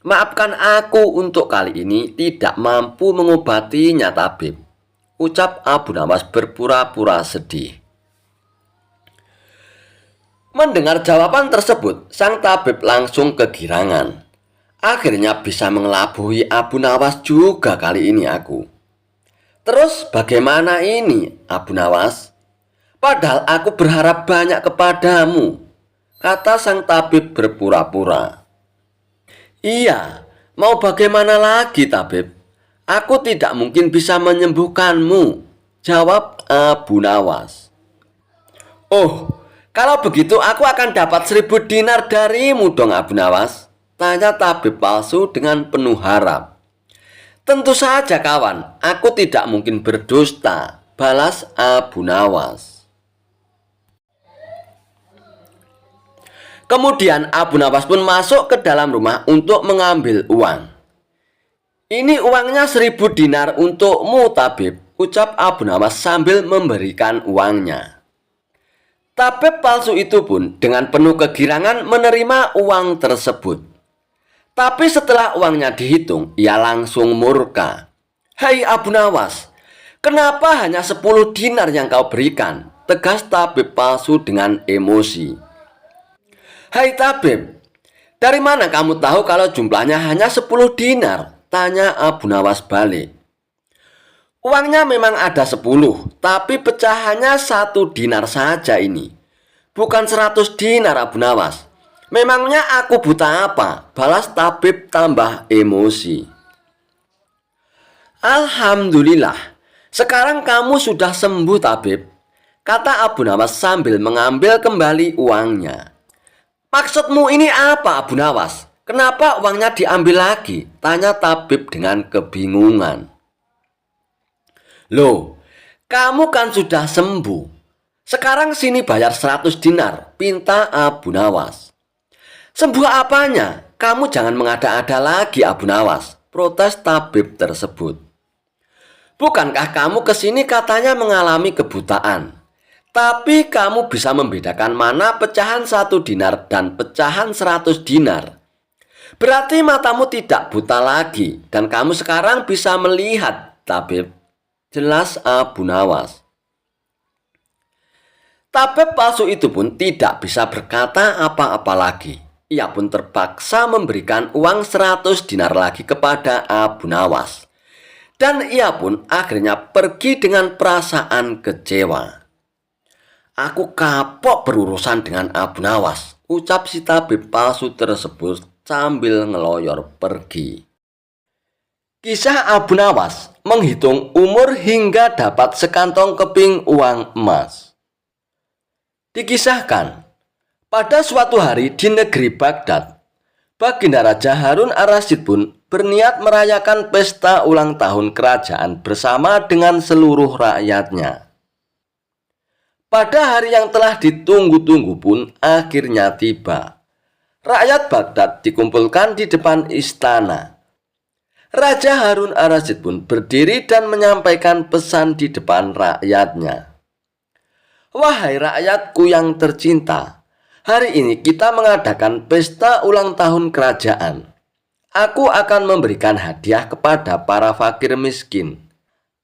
Maafkan aku untuk kali ini tidak mampu mengobatinya tabib," ucap Abu Nawas berpura-pura sedih. Mendengar jawaban tersebut, sang tabib langsung kegirangan. Akhirnya bisa mengelabui Abu Nawas juga kali ini aku. Terus bagaimana ini, Abu Nawas? Padahal aku berharap banyak kepadamu, kata sang tabib berpura-pura. Iya, mau bagaimana lagi, tabib? Aku tidak mungkin bisa menyembuhkanmu, jawab Abu Nawas. Oh, kalau begitu aku akan dapat 1.000 dinar darimu dong, Abu Nawas, tanya tabib palsu dengan penuh harap. Tentu saja kawan, aku tidak mungkin berdusta, balas Abu Nawas. Kemudian Abu Nawas pun masuk ke dalam rumah untuk mengambil uang. Ini uangnya 1.000 dinar untukmu, tabib, ucap Abu Nawas sambil memberikan uangnya. Tabib palsu itu pun dengan penuh kegirangan menerima uang tersebut. Tapi setelah uangnya dihitung, ia langsung murka. Hai Abu Nawas, kenapa hanya 10 dinar yang kau berikan? Tegas tabib palsu dengan emosi. Hai tabib, dari mana kamu tahu kalau jumlahnya hanya 10 dinar? Tanya Abu Nawas balik. Uangnya memang ada 10, tapi pecahannya 1 dinar saja ini. Bukan 100 dinar, Abu Nawas. Memangnya aku buta apa? Balas tabib tambah emosi. Alhamdulillah, sekarang kamu sudah sembuh, tabib, kata Abu Nawas sambil mengambil kembali uangnya. Maksudmu ini apa, Abu Nawas? Kenapa uangnya diambil lagi? Tanya tabib dengan kebingungan. Loh, kamu kan sudah sembuh. Sekarang sini bayar 100 dinar, pinta Abu Nawas. Sembuh apanya? Kamu jangan mengada-ada lagi, Abu Nawas, protes tabib tersebut. Bukankah kamu kesini katanya mengalami kebutaan? Tapi kamu bisa membedakan mana pecahan 1 dinar dan pecahan 100 dinar. Berarti matamu tidak buta lagi dan kamu sekarang bisa melihat, tabib, jelas Abu Nawas. Tabib palsu itu pun tidak bisa berkata apa-apa lagi. Ia pun terpaksa memberikan uang 100 dinar lagi kepada Abu Nawas. Dan ia pun akhirnya pergi dengan perasaan kecewa. Aku kapok berurusan dengan Abu Nawas, ucap si tabib palsu tersebut sambil ngeloyor pergi. Kisah Abu Nawas menghitung umur hingga dapat sekantong keping uang emas. Dikisahkan, pada suatu hari di negeri Baghdad, Baginda Raja Harun ar-Rasyid pun berniat merayakan pesta ulang tahun kerajaan bersama dengan seluruh rakyatnya. Pada hari yang telah ditunggu-tunggu pun akhirnya tiba. Rakyat Baghdad dikumpulkan di depan istana. Raja Harun ar-Rasyid pun berdiri dan menyampaikan pesan di depan rakyatnya. Wahai rakyatku yang tercinta, hari ini kita mengadakan pesta ulang tahun kerajaan. Aku akan memberikan hadiah kepada para fakir miskin.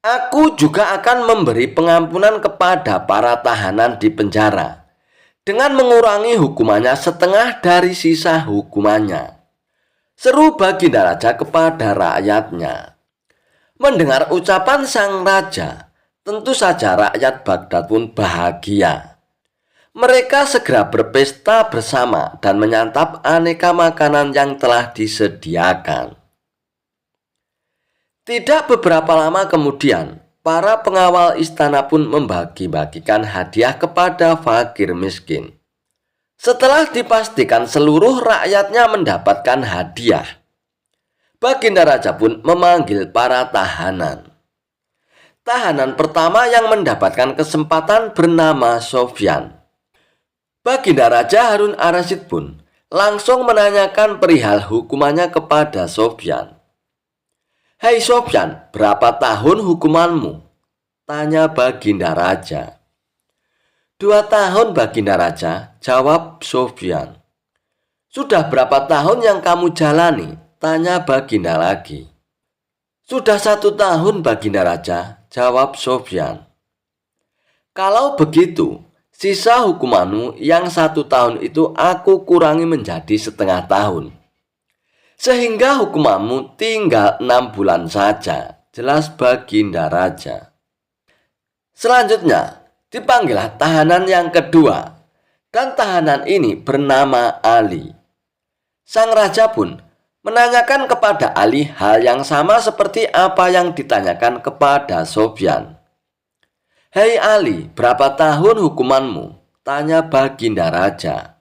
Aku juga akan memberi pengampunan kepada para tahanan di penjara dengan mengurangi hukumannya setengah dari sisa hukumannya. Seru Baginda Raja kepada rakyatnya. Mendengar ucapan sang raja, tentu saja rakyat Baghdad pun bahagia. Mereka segera berpesta bersama dan menyantap aneka makanan yang telah disediakan. Tidak beberapa lama kemudian, para pengawal istana pun membagi-bagikan hadiah kepada fakir miskin. Setelah dipastikan seluruh rakyatnya mendapatkan hadiah, Baginda Raja pun memanggil para tahanan. Tahanan pertama yang mendapatkan kesempatan bernama Sofyan. Baginda Raja Harun ar-Rasyid pun langsung menanyakan perihal hukumannya kepada Sofyan. Hai Sofyan, berapa tahun hukumanmu? Tanya Baginda Raja. 2 tahun Baginda Raja, jawab Sofyan. Sudah berapa tahun yang kamu jalani? Tanya Baginda lagi. Sudah 1 tahun Baginda Raja, jawab Sofyan. Kalau begitu, Sisa hukumanmu yang 1 tahun itu aku kurangi menjadi setengah tahun. Sehingga hukumanmu tinggal 6 bulan saja. Jelas Baginda Raja. Selanjutnya, dipanggillah tahanan yang kedua. Dan tahanan ini bernama Ali. Sang raja pun menanyakan kepada Ali hal yang sama seperti apa yang ditanyakan kepada Sofyan. "Hei Ali, berapa tahun hukumanmu?" tanya Baginda Raja.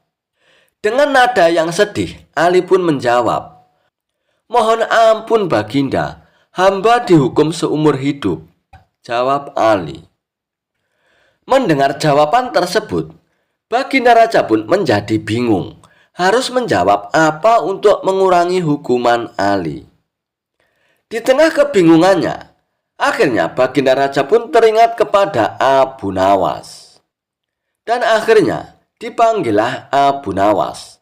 Dengan nada yang sedih, Ali pun menjawab, "Mohon ampun Baginda, hamba dihukum seumur hidup," jawab Ali. Mendengar jawaban tersebut, Baginda Raja pun menjadi bingung, harus menjawab apa untuk mengurangi hukuman Ali. Di tengah kebingungannya, akhirnya Baginda Raja pun teringat kepada Abu Nawas. Dan akhirnya dipanggillah Abu Nawas.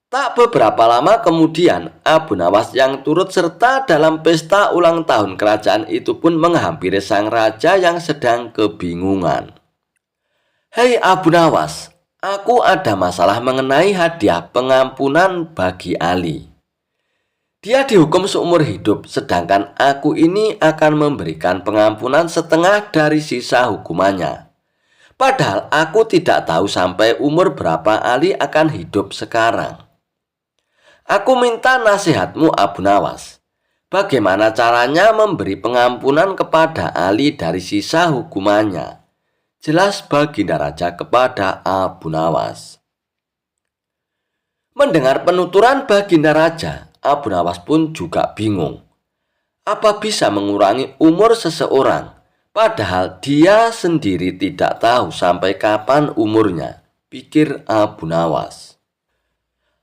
Tak beberapa lama kemudian, Abu Nawas yang turut serta dalam pesta ulang tahun kerajaan itu pun menghampiri sang raja yang sedang kebingungan. "Hei Abu Nawas, aku ada masalah mengenai hadiah pengampunan bagi Ali. Dia dihukum seumur hidup, sedangkan aku ini akan memberikan pengampunan setengah dari sisa hukumannya. Padahal aku tidak tahu sampai umur berapa Ali akan hidup sekarang. Aku minta nasihatmu Abu Nawas. Bagaimana caranya memberi pengampunan kepada Ali dari sisa hukumannya?" Jelas Baginda Raja kepada Abu Nawas. Mendengar penuturan Baginda Raja, Abu Nawas pun juga bingung. Apa bisa mengurangi umur seseorang, padahal dia sendiri tidak tahu sampai kapan umurnya, pikir Abu Nawas.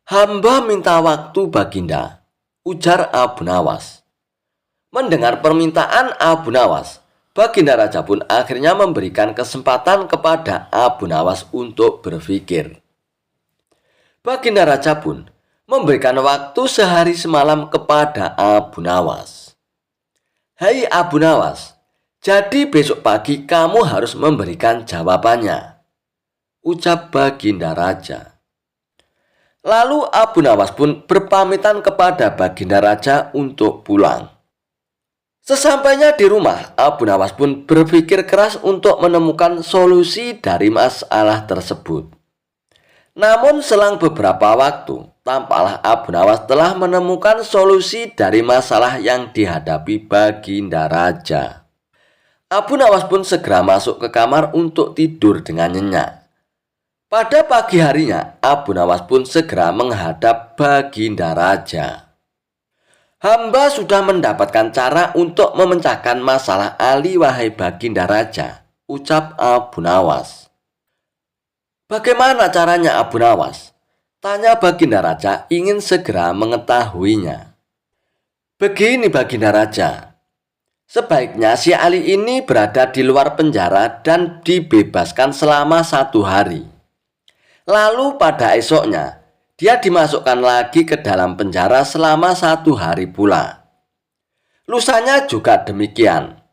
"Hamba minta waktu Baginda," ujar Abu Nawas. Mendengar permintaan Abu Nawas, Baginda Raja pun akhirnya memberikan kesempatan kepada Abu Nawas untuk berpikir. Baginda Raja pun memberikan waktu sehari semalam kepada Abu Nawas. "Hei Abu Nawas, jadi besok pagi kamu harus memberikan jawabannya," ucap Baginda Raja. Lalu Abu Nawas pun berpamitan kepada Baginda Raja untuk pulang. Sesampainya di rumah, Abu Nawas pun berpikir keras untuk menemukan solusi dari masalah tersebut. Namun selang beberapa waktu, tampaklah Abu Nawas telah menemukan solusi dari masalah yang dihadapi Baginda Raja. Abu Nawas pun segera masuk ke kamar untuk tidur dengan nyenyak. Pada pagi harinya, Abu Nawas pun segera menghadap Baginda Raja. "Hamba sudah mendapatkan cara untuk memecahkan masalah Ali, wahai Baginda Raja," ucap Abu Nawas. "Bagaimana caranya Abu Nawas?" tanya Baginda Raja ingin segera mengetahuinya. "Begini Baginda Raja, sebaiknya si Ali ini berada di luar penjara dan dibebaskan selama 1 hari. Lalu pada esoknya, dia dimasukkan lagi ke dalam penjara selama 1 hari pula. Lusanya juga demikian.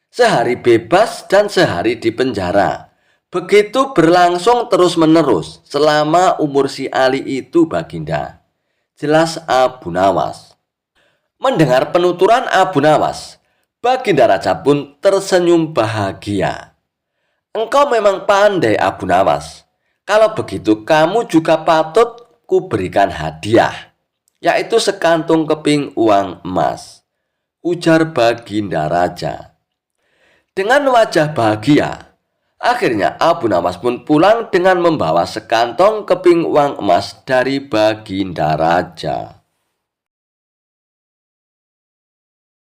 Sehari bebas dan sehari di penjara. Begitu berlangsung terus-menerus selama umur si Ali itu Baginda," jelas Abu Nawas. Mendengar penuturan Abu Nawas, Baginda Raja pun tersenyum bahagia. "Engkau memang pandai Abu Nawas. Kalau begitu kamu juga patut kuberikan hadiah, yaitu sekantung keping uang emas," ujar Baginda Raja. Dengan wajah bahagia, akhirnya Abu Nawas pun pulang dengan membawa sekantong keping uang emas dari Baginda Raja.